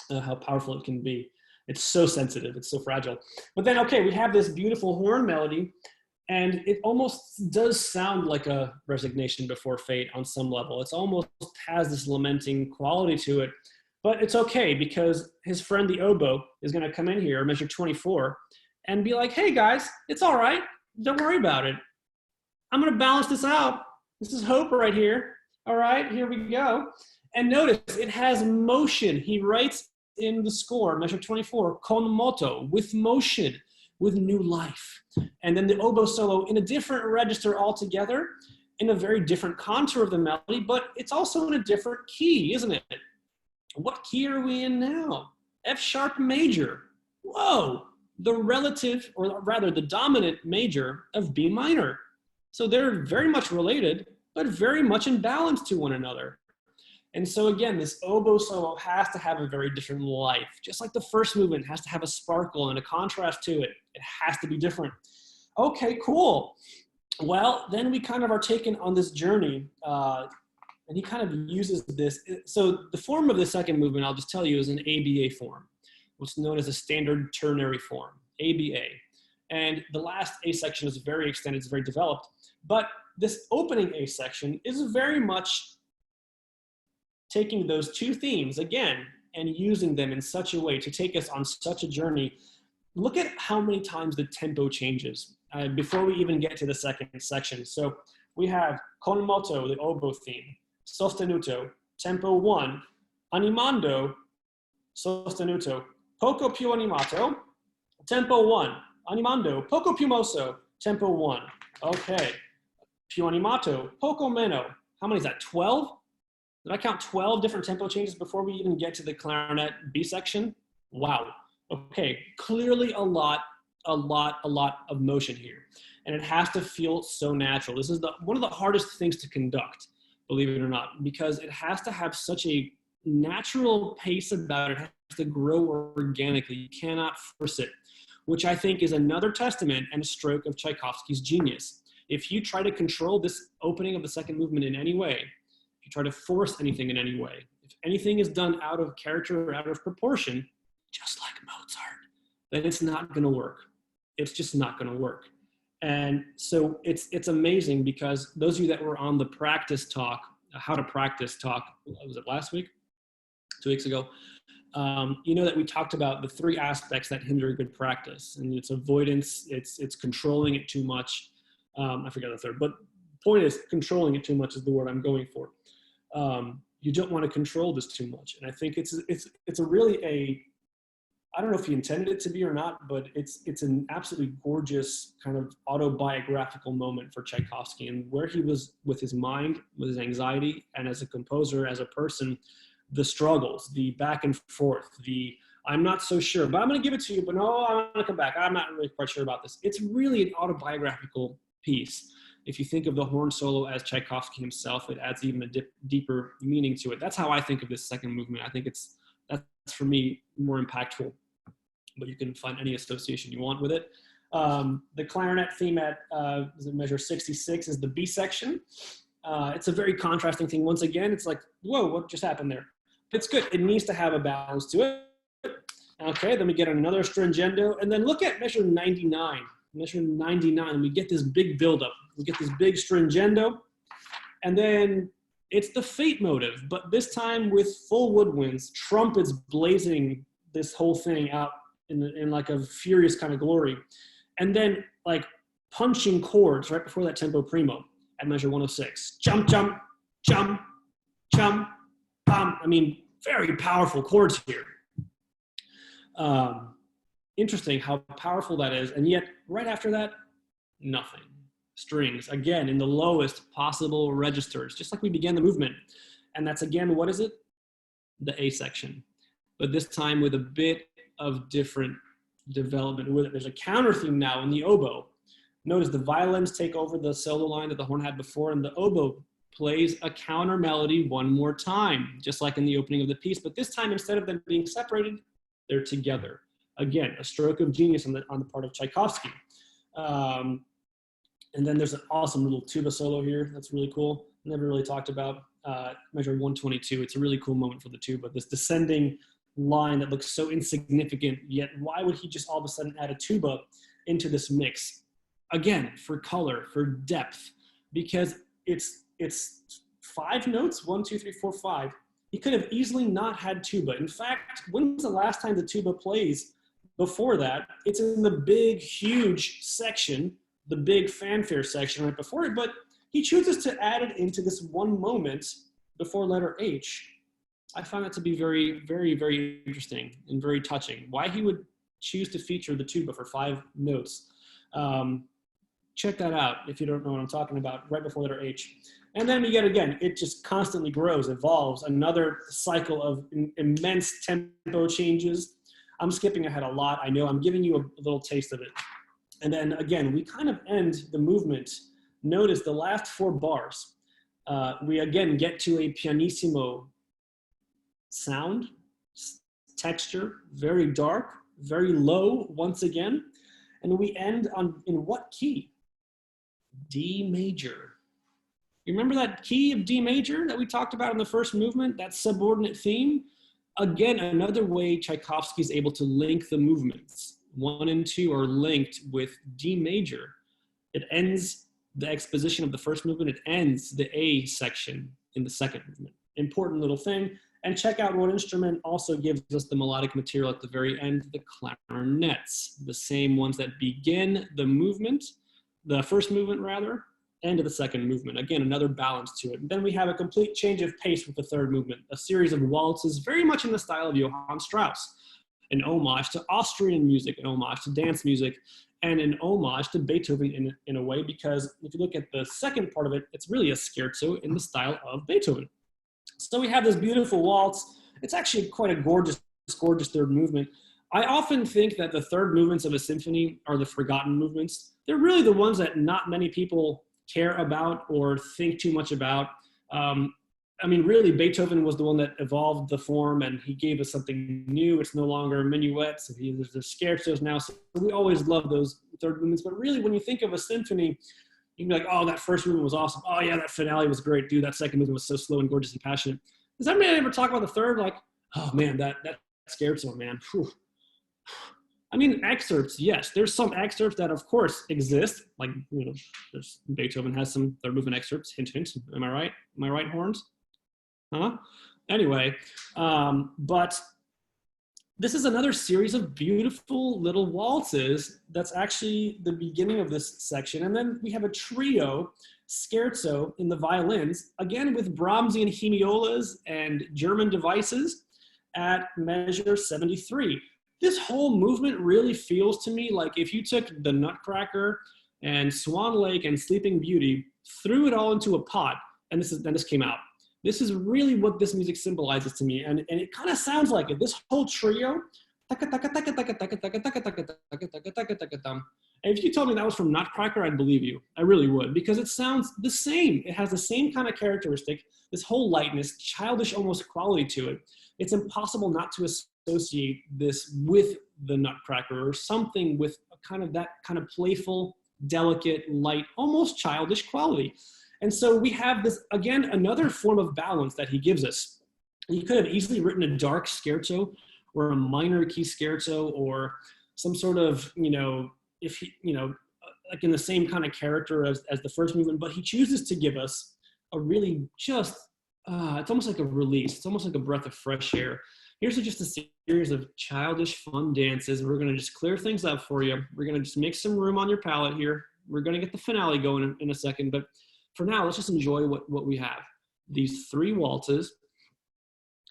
[SPEAKER 1] how powerful it can be. It's so sensitive, it's so fragile. But then, okay, we have this beautiful horn melody, and it almost does sound like a resignation before fate on some level. It almost has this lamenting quality to it, but it's okay, because his friend, the oboe, is gonna come in here, measure 24, and be like, hey guys, it's all right, don't worry about it. I'm gonna balance this out. This is hope right here. All right, here we go. And notice, it has motion. He writes in the score, measure 24, con moto, with motion, with new life. And then the oboe solo in a different register altogether, in a very different contour of the melody, but it's also in a different key, isn't it? What key are we in now? F sharp major. whoa, the relative, or rather the dominant major of B minor. So they're very much related, but very much in balance to one another. And so again, this oboe solo has to have a very different life. Just like the first movement has to have a sparkle and a contrast to it. It has to be different. Okay, cool. Well, then we kind of are taken on this journey, and he kind of uses this. So the form of the second movement, I'll just tell you, is an ABA form, what's known as a standard ternary form, ABA. And the last A section is very extended, it's very developed. But this opening A section is very much taking those two themes again and using them in such a way to take us on such a journey. Look at how many times the tempo changes before we even get to the second section. So we have con moto, the oboe theme, sostenuto, tempo 1, animando, sostenuto, poco più animato, tempo 1, animando, poco più mosso, tempo 1. Okay, più animato, poco meno. How many is that, 12? Did I count 12 different tempo changes before we even get to the clarinet B section? Wow. Okay, clearly a lot of motion here. And it has to feel so natural. This is one of the hardest things to conduct, believe it or not, because it has to have such a natural pace about it. It has to grow organically. You cannot force it, which I think is another testament and a stroke of Tchaikovsky's genius. If you try to control this opening of the second movement in any way, if you try to force anything in any way, if anything is done out of character or out of proportion, just like Mozart, then it's not going to work. It's just not going to work. And so it's amazing, because those of you that were on the practice talk, how to practice talk, was it last week? 2 weeks ago? You know that we talked about the 3 aspects that hinder good practice, and it's avoidance, it's controlling it too much. I forgot the third, but point is controlling it too much is the word I'm going for. You don't want to control this too much. And I think it's a really I don't know if he intended it to be or not, but it's an absolutely gorgeous kind of autobiographical moment for Tchaikovsky, and where he was with his mind, with his anxiety, and as a composer, as a person, the struggles, the back and forth, I'm not so sure, but I'm going to give it to you, but no, I'm going to come back. I'm not really quite sure about this. It's really an autobiographical piece. If you think of the horn solo as Tchaikovsky himself, it adds even a deeper meaning to it. That's how I think of this second movement. I think that's for me more impactful, but you can find any association you want with it. The clarinet theme at measure 66 is the B section. It's a very contrasting thing. Once again, it's like, whoa, what just happened there? It's good. It needs to have a balance to it. Okay, then we get another stringendo, and then look at measure 99. Measure 99, we get this big buildup. We get this big stringendo, and then it's the Fate motive, but this time with full woodwinds, trumpets blazing this whole thing out in like a furious kind of glory, and then like punching chords right before that tempo primo at measure 106. Jump, jump, jump, jump, bam. I mean, very powerful chords here. Interesting how powerful that is, and yet right after that, nothing. Strings, again, in the lowest possible registers, just like we began the movement. And that's, again, what is it? The A section. But this time with a bit of different development with it. There's a counter theme now in the oboe. Notice the violins take over the solo line that the horn had before, and the oboe plays a counter melody one more time, just like in the opening of the piece. But this time, instead of them being separated, they're together. Again, a stroke of genius on the part of Tchaikovsky. And then there's an awesome little tuba solo here. That's really cool. Never really talked about. Measure 122. It's a really cool moment for the tuba. This descending line that looks so insignificant, yet why would he just all of a sudden add a tuba into this mix? Again, for color, for depth, because it's 5 notes, 1, 2, 3, 4, 5. He could have easily not had tuba. In fact, when's the last time the tuba plays? Before that, it's in the big, huge section, the big fanfare section right before it, but he chooses to add it into this one moment before letter H. I find that to be very, very, very interesting and very touching. Why he would choose to feature the tuba for 5 notes. Check that out if you don't know what I'm talking about, right before letter H. And then you get, again, it just constantly grows, evolves, another cycle of immense tempo changes. I'm skipping ahead a lot. I know I'm giving you a little taste of it. And then again, we kind of end the movement. Notice the last 4 bars. We again get to a pianissimo sound, texture, very dark, very low once again. And we end on, in what key? D major. You remember that key of D major that we talked about in the first movement, that subordinate theme? Again, another way Tchaikovsky is able to link the movements. 1 and 2 are linked with D major. It ends the exposition of the first movement. It ends the A section in the second movement. Important little thing. And check out what instrument also gives us the melodic material at the very end, the clarinets, the same ones that begin the movement, the first movement rather, end of the second movement. Again, another balance to it. And then we have a complete change of pace with the third movement, a series of waltzes very much in the style of Johann Strauss, an homage to Austrian music, an homage to dance music, and an homage to Beethoven in a way, because if you look at the second part of it, it's really a scherzo in the style of Beethoven. So we have this beautiful waltz. It's actually quite a gorgeous, gorgeous third movement. I often think that the third movements of a symphony are the forgotten movements. They're really the ones that not many people care about or think too much about. I mean, really, Beethoven was the one that evolved the form, and he gave us something new. It's no longer minuets. There's scherzos now. So we always love those third movements. But really, when you think of a symphony, you can be like, oh, that first movement was awesome. Oh, yeah, that finale was great. Dude, that second movement was so slow and gorgeous and passionate. Does anybody ever talk about the third? Like, oh, man, that scherzo, man. Whew. I mean, excerpts, yes. There's some excerpts that, of course, exist. Like, you know, Beethoven has some third movement excerpts. Hint, hint. Am I right? Am I right, horns? Huh? Anyway, but this is another series of beautiful little waltzes that's actually the beginning of this section. And then we have a trio scherzo in the violins, again with Brahmsian hemiolas and German devices at measure 73. This whole movement really feels to me like if you took the Nutcracker and Swan Lake and Sleeping Beauty, threw it all into a pot, and this came out. This is really what this music symbolizes to me. And it kind of sounds like it. This whole trio. And if you told me that was from Nutcracker, I'd believe you. I really would, because it sounds the same. It has the same kind of characteristic, this whole lightness, childish almost quality to it. It's impossible not to associate this with the Nutcracker or something with that kind of playful, delicate, light, almost childish quality. And so we have this, again, another form of balance that he gives us. He could have easily written a dark scherzo or a minor key scherzo or some sort of, like in the same kind of character as the first movement, but he chooses to give us a really just, it's almost like a release. It's almost like a breath of fresh air. Here's just a series of childish fun dances. We're going to just clear things up for you. We're going to just make some room on your palette here. We're going to get the finale going in a second, but for now, let's just enjoy what we have. These 3 waltzes,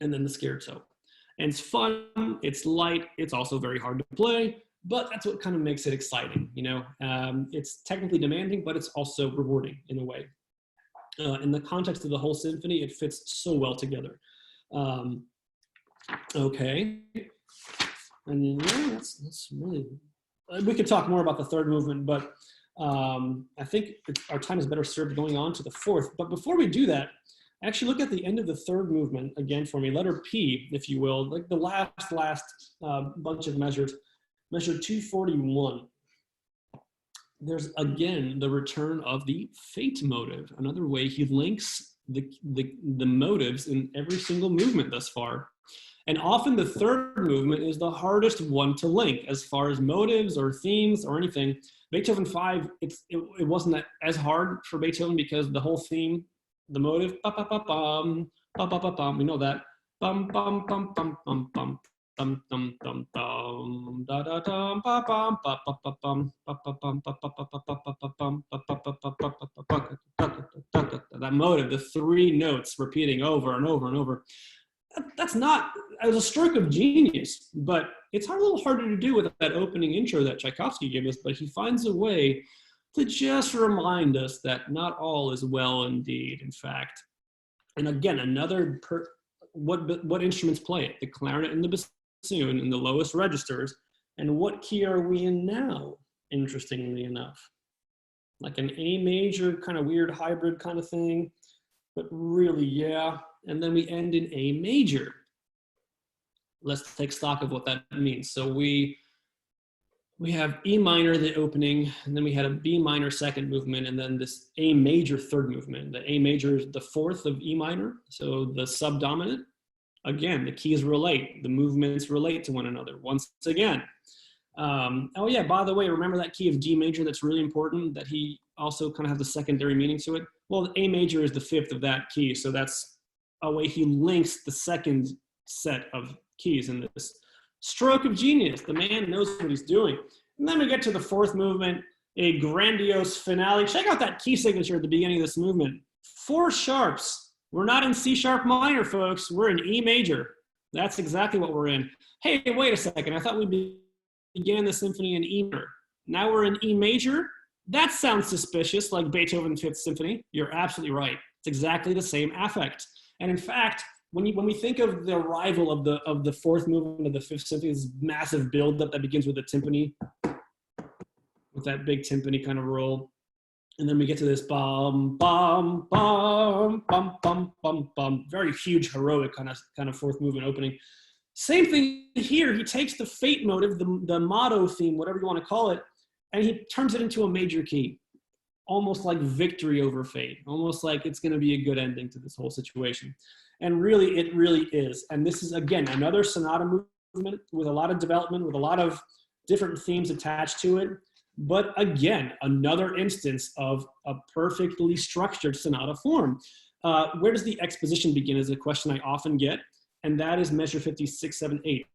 [SPEAKER 1] and then the scherzo. And it's fun, it's light, it's also very hard to play, but that's what kind of makes it exciting, you know? It's technically demanding, but it's also rewarding in a way. In the context of the whole symphony, it fits so well together. Okay. And yeah, that's really, we could talk more about the third movement, but I think our time is better served going on to the fourth. But before we do that, actually look at the end of the third movement again for me, letter P, if you will, like the last bunch of measures, measure 241. There's again the return of the fate motive, another way he links the motives in every single movement thus far. And often the third movement is the hardest one to link as far as motives or themes or anything. Beethoven 5, it wasn't that as hard for Beethoven because the whole theme, the motive, ba-ba-ba-bum, ba-ba-ba-bum, we know that. Bum, bum, bum, bum, bum, bum, dum, dum, dum, dum, da, da, dum, ba-bum, ba-ba-ba-bum, ba-ba-bum, ba-ba-ba-bum, ba-ba-ba-bum, that motive, the 3 notes repeating over and over and over. That's not, as a stroke of genius, but it's a little harder to do with that opening intro that Tchaikovsky gave us, but he finds a way to just remind us that not all is well indeed, in fact. And again, another, what instruments play it? The clarinet and the soon in the lowest registers. And what key are we in now, interestingly enough? Like an A major, kind of weird hybrid kind of thing, but really, yeah. And then we end in A major. Let's take stock of what that means. So we have E minor, the opening, and then we had a B minor second movement, and then this A major third movement. The A major is the fourth of E minor, so the subdominant. Again, the keys relate, the movements relate to one another. Once again, oh yeah, by the way, remember that key of D major that's really important, that he also kind of has a secondary meaning to it? Well, A major is the fifth of that key, so that's a way he links the second set of keys in this. Stroke of genius, the man knows what he's doing. And then we get to the fourth movement, a grandiose finale. Check out that key signature at the beginning of this movement. 4 sharps. We're not in C sharp minor, folks. We're in E major. That's exactly what we're in. Hey, wait a second. I thought we began the symphony in E minor. Now we're in E major? That sounds suspicious, like Beethoven's Fifth Symphony. You're absolutely right. It's exactly the same affect. And in fact, when we think of the arrival of the fourth movement of the Fifth Symphony, this massive buildup that begins with the timpani, with that big timpani kind of roll, and then we get to this bum bum bum bum bum bum bum, very huge heroic kind of fourth movement opening. Same thing here. He takes the fate motive, the motto theme, whatever you want to call it, and he turns it into a major key, almost like victory over fate, almost like it's going to be a good ending to this whole situation. And really, it really is. And this is, again, another sonata movement with a lot of development, with a lot of different themes attached to it. But again, another instance of a perfectly structured sonata form. Where does the exposition begin is a question I often get. And that is measure 56-7-8,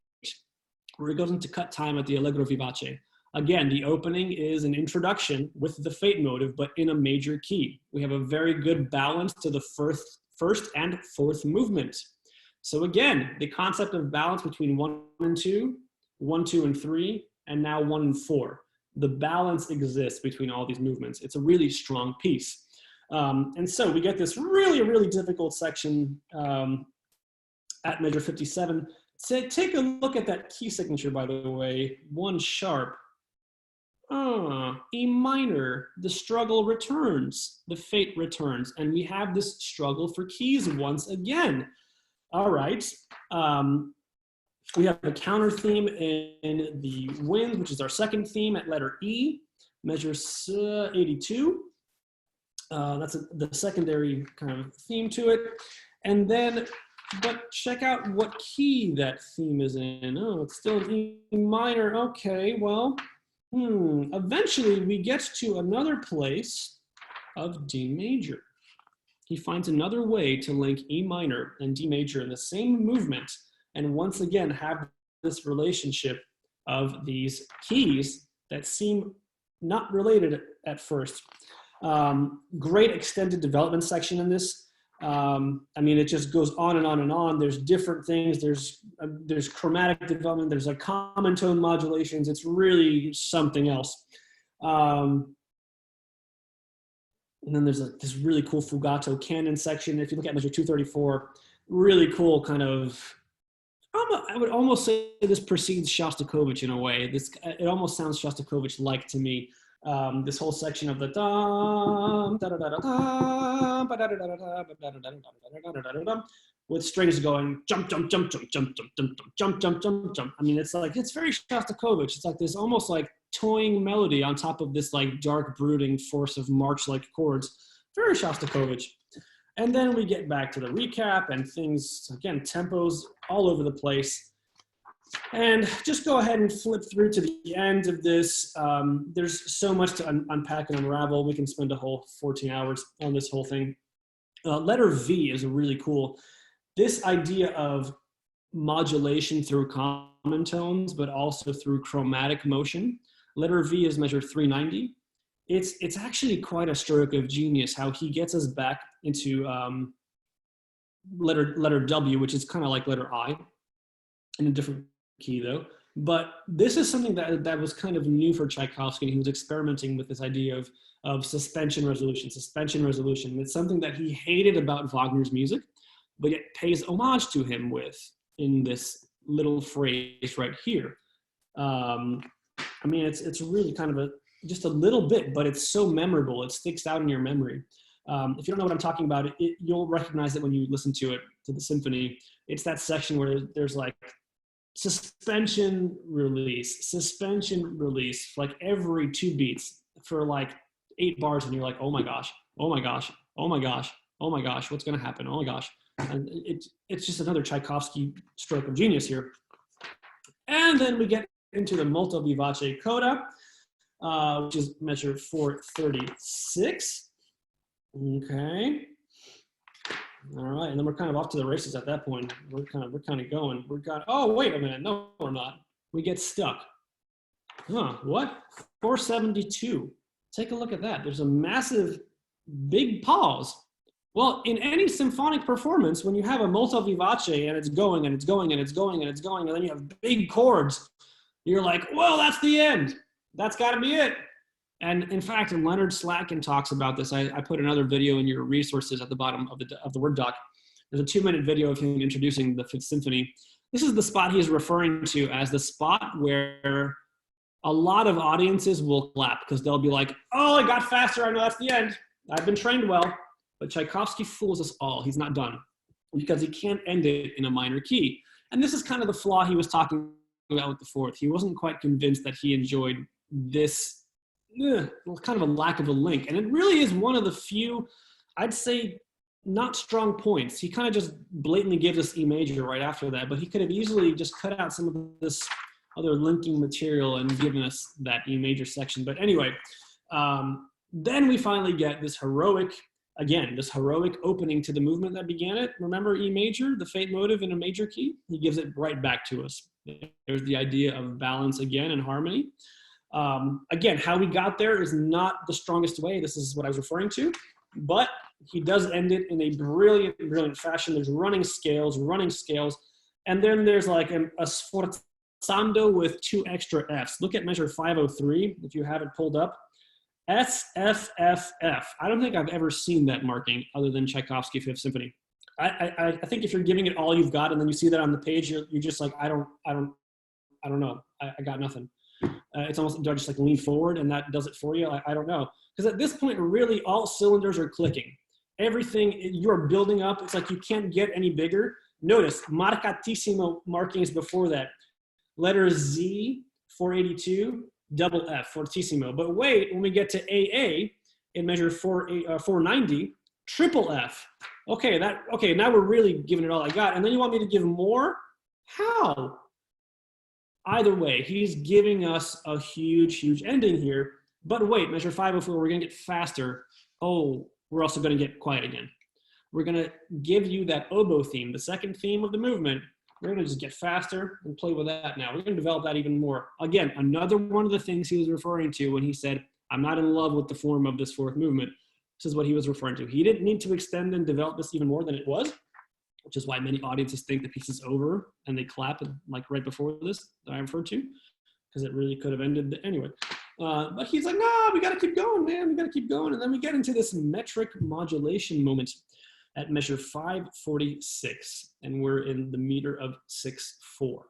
[SPEAKER 1] where it goes into cut time at the Allegro vivace. Again, the opening is an introduction with the fate motive, but in a major key. We have a very good balance to the first and fourth movement. So again, the concept of balance between 1 and 2, 1, 2, and 3, and now 1 and 4. The balance exists between all these movements. It's a really strong piece. And so we get this really difficult section at measure 57. So take a look at that key signature, by the way, 1 sharp. E minor, the struggle returns, the fate returns, and we have this struggle for keys once again. All right, we have a counter theme in the wind, which is our second theme at letter E, measure 82. That's the secondary kind of theme to it. And then, but check out what key that theme is in. Oh, it's still E minor. Okay, well, eventually we get to another place of D major. He finds another way to link E minor and D major in the same movement, and once again have this relationship of these keys that seem not related at first. Great extended development section in this. I mean, it just goes on and on and on. There's different things. There's chromatic development. There's like common tone modulations. It's really something else. And then there's this really cool fugato canon section. If you look at measure 234, really cool kind of, I would almost say this precedes Shostakovich in a way. It almost sounds Shostakovich-like to me. This whole section of the with strings going jump, jump, jump, jump, jump, jump, jump, jump, jump, jump, jump. I mean, it's very Shostakovich. It's like this almost like toying melody on top of this like dark, brooding force of march-like chords. Very Shostakovich. And then we get back to the recap and things, again, tempos all over the place. And just go ahead and flip through to the end of this. There's so much to unpack and unravel. We can spend a whole 14 hours on this whole thing. Letter V is really cool. This idea of modulation through common tones, but also through chromatic motion. Letter V is measured 390. It's actually quite a stroke of genius how he gets us back into letter W, which is kind of like letter I, in a different key though. But this is something that was kind of new for Tchaikovsky, and he was experimenting with this idea of suspension resolution. It's something that he hated about Wagner's music, but it pays homage to him with in this little phrase right here. I mean, it's really kind of just a little bit, but it's so memorable. It sticks out in your memory. If you don't know what I'm talking about, you'll recognize it when you listen to it, to the symphony. It's that section where there's like suspension, release, like every 2 beats for like 8 bars, and you're like, oh my gosh, oh my gosh, oh my gosh, oh my gosh, what's gonna happen? Oh my gosh. And it's just another Tchaikovsky stroke of genius here. And then we get into the molto vivace coda, which is measure 436. Okay. All right, and then we're kind of off to the races at that point. We're kind of going. Oh, wait a minute. No, we're not. We get stuck. Huh, what? 472. Take a look at that. There's a massive, big pause. Well, in any symphonic performance, when you have a molto vivace and it's going and it's going and it's going and it's going, and then you have big chords, you're like, well, that's the end. That's got to be it. And in fact, Leonard Slatkin talks about this. I put another video in your resources at the bottom of the Word doc. There's a 2-minute video of him introducing the Fifth Symphony. This is the spot he's referring to as the spot where a lot of audiences will clap because they'll be like, oh, it got faster. I know that's the end. I've been trained well. But Tchaikovsky fools us all. He's not done because he can't end it in a minor key. And this is kind of the flaw he was talking about with the Fourth. He wasn't quite convinced that he enjoyed this kind of a lack of a link. And it really is one of the few, I'd say, not strong points. He kind of just blatantly gives us E major right after that, but he could have easily just cut out some of this other linking material and given us that E major section. But anyway, then we finally get this heroic opening to the movement that began it. Remember E major, the Fate motive in a major key? He gives it right back to us. There's the idea of balance again and harmony. Again, how we got there is not the strongest way. This is what I was referring to, but he does end it in a brilliant, brilliant fashion. There's running scales, and then there's like a sforzando with 2 extra Fs. Look at measure 503 if you have it pulled up. S, F, F, F. I don't think I've ever seen that marking other than Tchaikovsky Fifth Symphony. I think if you're giving it all you've got and then you see that on the page, you're just like, I don't know. I got nothing. It's almost, do I just like lean forward and that does it for you? I don't know. Because at this point, really all cylinders are clicking. Everything, you're building up. It's like you can't get any bigger. Notice, marcatissimo markings before that. Letter Z, 482. Double F, fortissimo. But wait, when we get to AA, in measure 490, triple F. Okay, now we're really giving it all I got. And then you want me to give more? How? Either way, he's giving us a huge, huge ending here. But wait, measure 504, we're going to get faster. Oh, we're also going to get quiet again. We're going to give you that oboe theme, the second theme of the movement. We're going to just get faster and play with that now. We're going to develop that even more. Again, another one of the things he was referring to when he said, I'm not in love with the form of this fourth movement. This is what he was referring to. He didn't need to extend and develop this even more than it was, which is why many audiences think the piece is over and they clap like right before this that I referred to, because it really could have ended anyway. But he's like, no, we got to keep going, man. We got to keep going. And then we get into this metric modulation moment at measure 546, and we're in the meter of 6/4.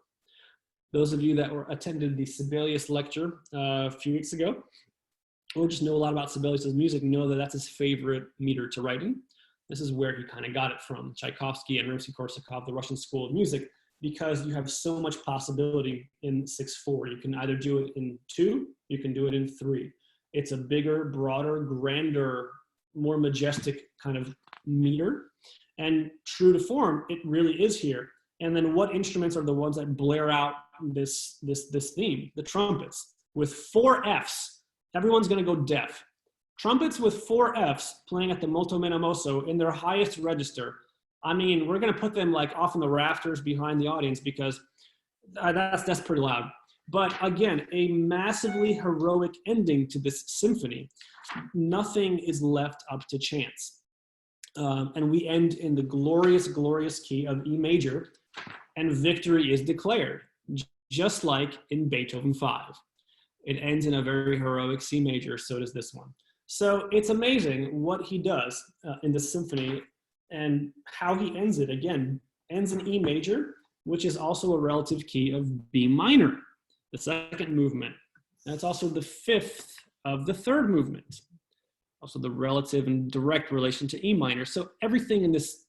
[SPEAKER 1] Those of you that attended the Sibelius lecture a few weeks ago, or just know a lot about Sibelius's music, know that that's his favorite meter to write in. This is where he kind of got it from, Tchaikovsky and Rimsky-Korsakov, the Russian School of Music, because you have so much possibility in 6/4. You can either do it in 2, you can do it in 3. It's a bigger, broader, grander, more majestic kind of meter, and true to form, it really is here. And then what instruments are the ones that blare out this theme? The trumpets with 4 Fs. Everyone's going to go deaf. Trumpets with 4 Fs playing at the molto menamoso in their highest register. I mean, we're going to put them like off in the rafters behind the audience because that's pretty loud. But again, a massively heroic ending to this symphony. Nothing is left up to chance. And we end in the glorious, glorious key of E major, and victory is declared, just like in Beethoven 5. It ends in a very heroic C major, so does this one. So it's amazing what he does in the symphony and how he ends it. Again, ends in E major, which is also a relative key of B minor, the second movement. That's also the fifth of the third movement, also the relative and direct relation to E minor. So everything in this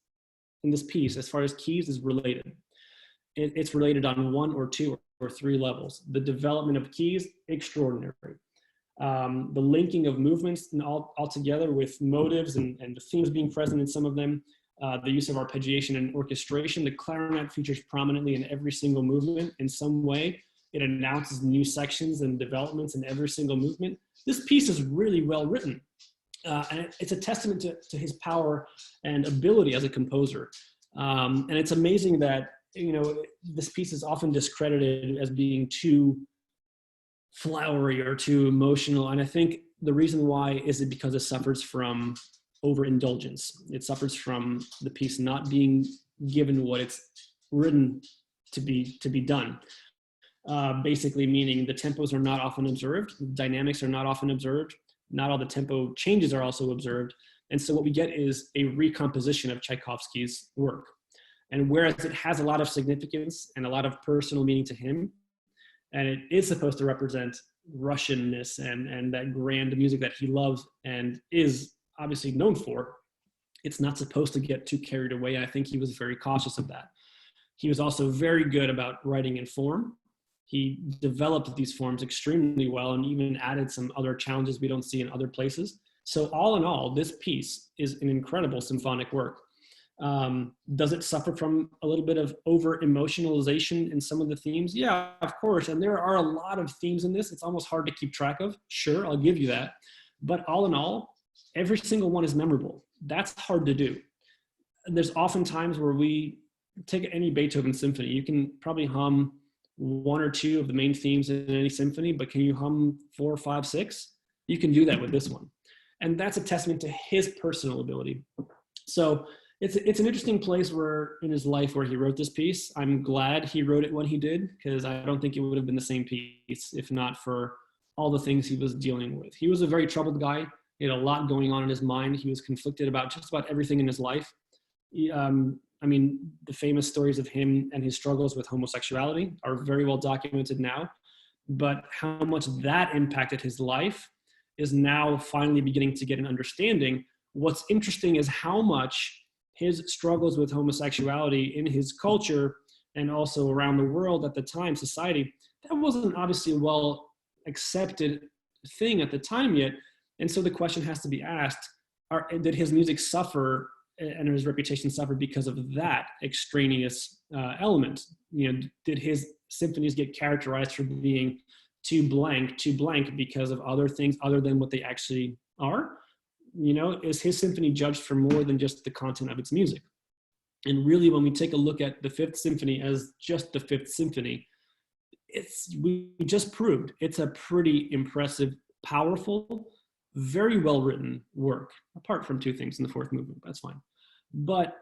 [SPEAKER 1] piece, as far as keys, is related. It's related on one or two or three levels. The development of keys, extraordinary. The linking of movements and all together with motives and the themes being present in some of them, the use of arpeggiation and orchestration. The clarinet features prominently in every single movement in some way. It announces new sections and developments in every single movement. This piece is really well written. And it's a testament to his power and ability as a composer. And it's amazing that, you know, this piece is often discredited as being too flowery or too emotional. And I think the reason why is because it suffers from overindulgence. It suffers from the piece not being given what it's written to be done. Basically meaning the tempos are not often observed, dynamics are not often observed, not all the tempo changes are also observed. And so what we get is a recomposition of Tchaikovsky's work. And whereas it has a lot of significance and a lot of personal meaning to him, and it is supposed to represent Russianness and that grand music that he loves and is obviously known for, it's not supposed to get too carried away. I think he was very cautious of that. He was also very good about writing in form. He developed these forms extremely well and even added some other challenges we don't see in other places. So all in all, this piece is an incredible symphonic work. Does it suffer from a little bit of over-emotionalization in some of the themes? Yeah, of course. And there are a lot of themes in this. It's almost hard to keep track of. Sure, I'll give you that. But all in all, every single one is memorable. That's hard to do. There's often times where we take any Beethoven symphony. You can probably hum one or two of the main themes in any symphony, but can you hum 4, 5, 6? You can do that with this one. And that's a testament to his personal ability. So it's an interesting place where in his life where he wrote this piece. I'm glad he wrote it when he did, because I don't think it would have been the same piece if not for all the things he was dealing with. He was a very troubled guy. He had a lot going on in his mind. He was conflicted about just about everything in his life. I mean, the famous stories of him and his struggles with homosexuality are very well documented now, but how much that impacted his life is now finally beginning to get an understanding. What's interesting is how much his struggles with homosexuality in his culture and also around the world at the time, society, that wasn't obviously a well accepted thing at the time yet. And so the question has to be asked, did his music suffer and his reputation suffer because of that extraneous element? You know, did his symphonies get characterized for being too blank because of other things other than what they actually are? You know, is his symphony judged for more than just the content of its music? And really, when we take a look at the Fifth Symphony as just the Fifth Symphony, we just proved it's a pretty impressive, powerful, very well-written work, apart from two things in the fourth movement, that's fine. But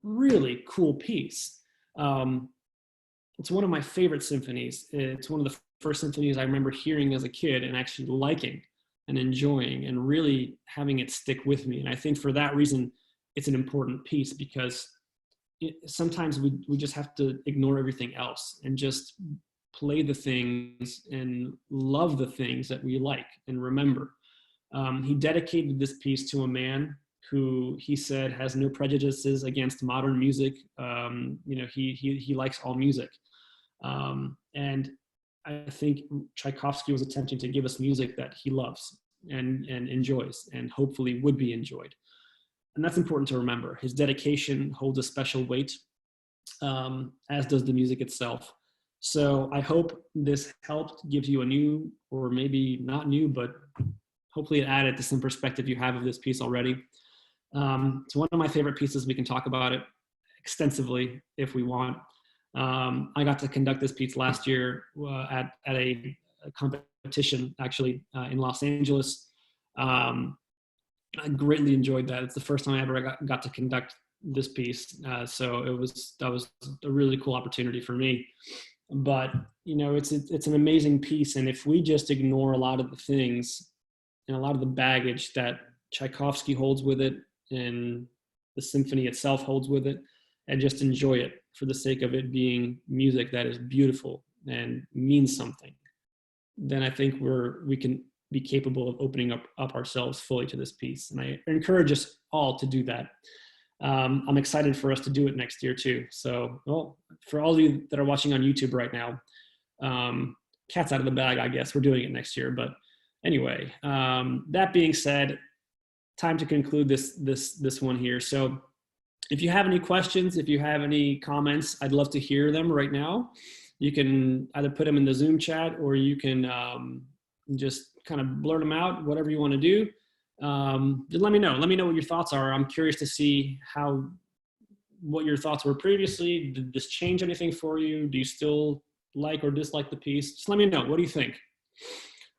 [SPEAKER 1] really cool piece. It's one of my favorite symphonies. It's one of the first symphonies I remember hearing as a kid and actually liking and enjoying and really having it stick with me. And I think for that reason, it's an important piece, because sometimes we just have to ignore everything else and just play the things and love the things that we like and remember. He dedicated this piece to a man who he said has no prejudices against modern music. You know, he likes all music. And I think Tchaikovsky was attempting to give us music that he loves and enjoys and hopefully would be enjoyed. And that's important to remember. His dedication holds a special weight, as does the music itself. So I hope this helped give you a new, or maybe not new, but hopefully it added to some perspective you have of this piece already. It's one of my favorite pieces. We can talk about it extensively if we want. I got to conduct this piece last year at a competition, actually, in Los Angeles. I greatly enjoyed that. It's the first time I ever got to conduct this piece. So that was a really cool opportunity for me. But, you know, it's an amazing piece. And if we just ignore a lot of the things and a lot of the baggage that Tchaikovsky holds with it and the symphony itself holds with it, and just enjoy it for the sake of it being music that is beautiful and means something, then I think we can be capable of opening up ourselves fully to this piece. And I encourage us all to do that. I'm excited for us to do it next year too. So, well, for all of you that are watching on YouTube right now, cat's out of the bag, I guess. We're doing it next year. But anyway, that being said, time to conclude this one here. So if you have any questions, if you have any comments, I'd love to hear them right now. You can either put them in the Zoom chat, or you can just kind of blurt them out, whatever you want to do. Just let me know. Let me know what your thoughts are. I'm curious to see what your thoughts were previously. Did this change anything for you? Do you still like or dislike the piece? Just let me know. What do you think?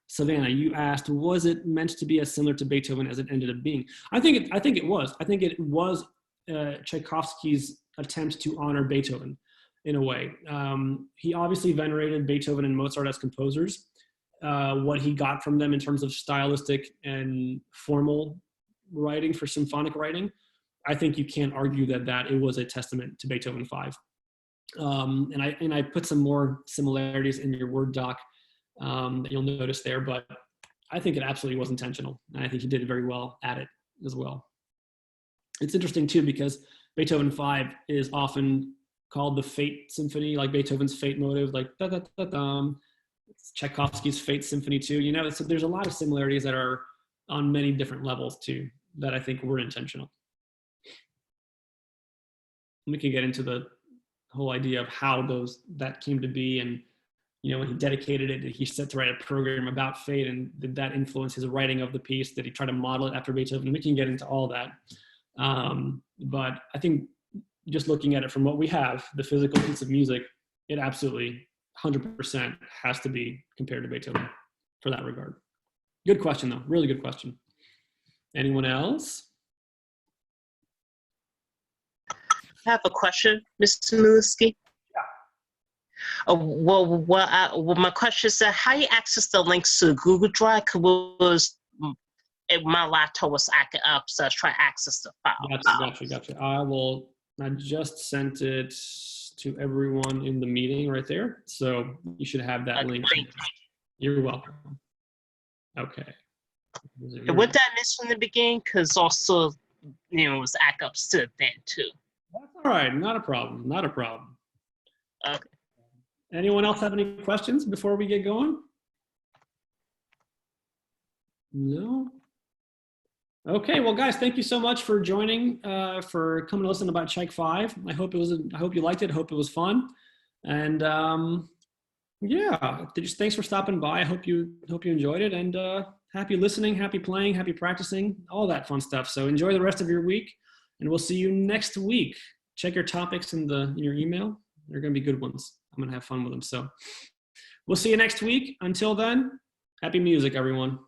[SPEAKER 1] Savannah, you asked, was it meant to be as similar to Beethoven as it ended up being? I think it was. I think it was Tchaikovsky's attempt to honor Beethoven in a way. He obviously venerated Beethoven and Mozart as composers. What he got from them in terms of stylistic and formal writing for symphonic writing, I think you can't argue that it was a testament to Beethoven 5. And I put some more similarities in your Word doc that you'll notice there, but I think it absolutely was intentional. And I think he did very well at it as well. It's interesting too, because Beethoven 5 is often called the Fate Symphony, like Beethoven's Fate motive, like da da da da. Tchaikovsky's Fate Symphony too. You know, so there's a lot of similarities that are on many different levels too, that I think were intentional. We can get into the whole idea of how that came to be, and you know, when he dedicated it, he set to write a program about fate, and did that influence his writing of the piece? Did he try to model it after Beethoven? We can get into all that. But I think just looking at it from what we have, the physical piece of music, it absolutely 100% has to be compared to Beethoven for that regard. Good question though, really good question. Anyone else?
[SPEAKER 2] I have a question, Mr. Mileski. Well, my question is how you access the links to Google Drive? Because my laptop was acting up, so I was trying to access the file.
[SPEAKER 1] Gotcha. I just sent it to everyone in the meeting right there. So you should have that link. You're welcome. Okay.
[SPEAKER 2] What did I miss from the beginning? Because also, you know, it was act up to then too.
[SPEAKER 1] That's all right. Not a problem. Not a problem.
[SPEAKER 2] Okay.
[SPEAKER 1] Anyone else have any questions before we get going? No? Okay, well, guys, thank you so much for joining, for coming to listen about Tchaik 5. I hope you liked it. I hope it was fun. And yeah, just thanks for stopping by. I hope you enjoyed it, and happy listening, happy playing, happy practicing, all that fun stuff. So enjoy the rest of your week, and we'll see you next week. Check your topics in your email. They're going to be good ones. I'm going to have fun with them. So we'll see you next week. Until then, happy music, everyone.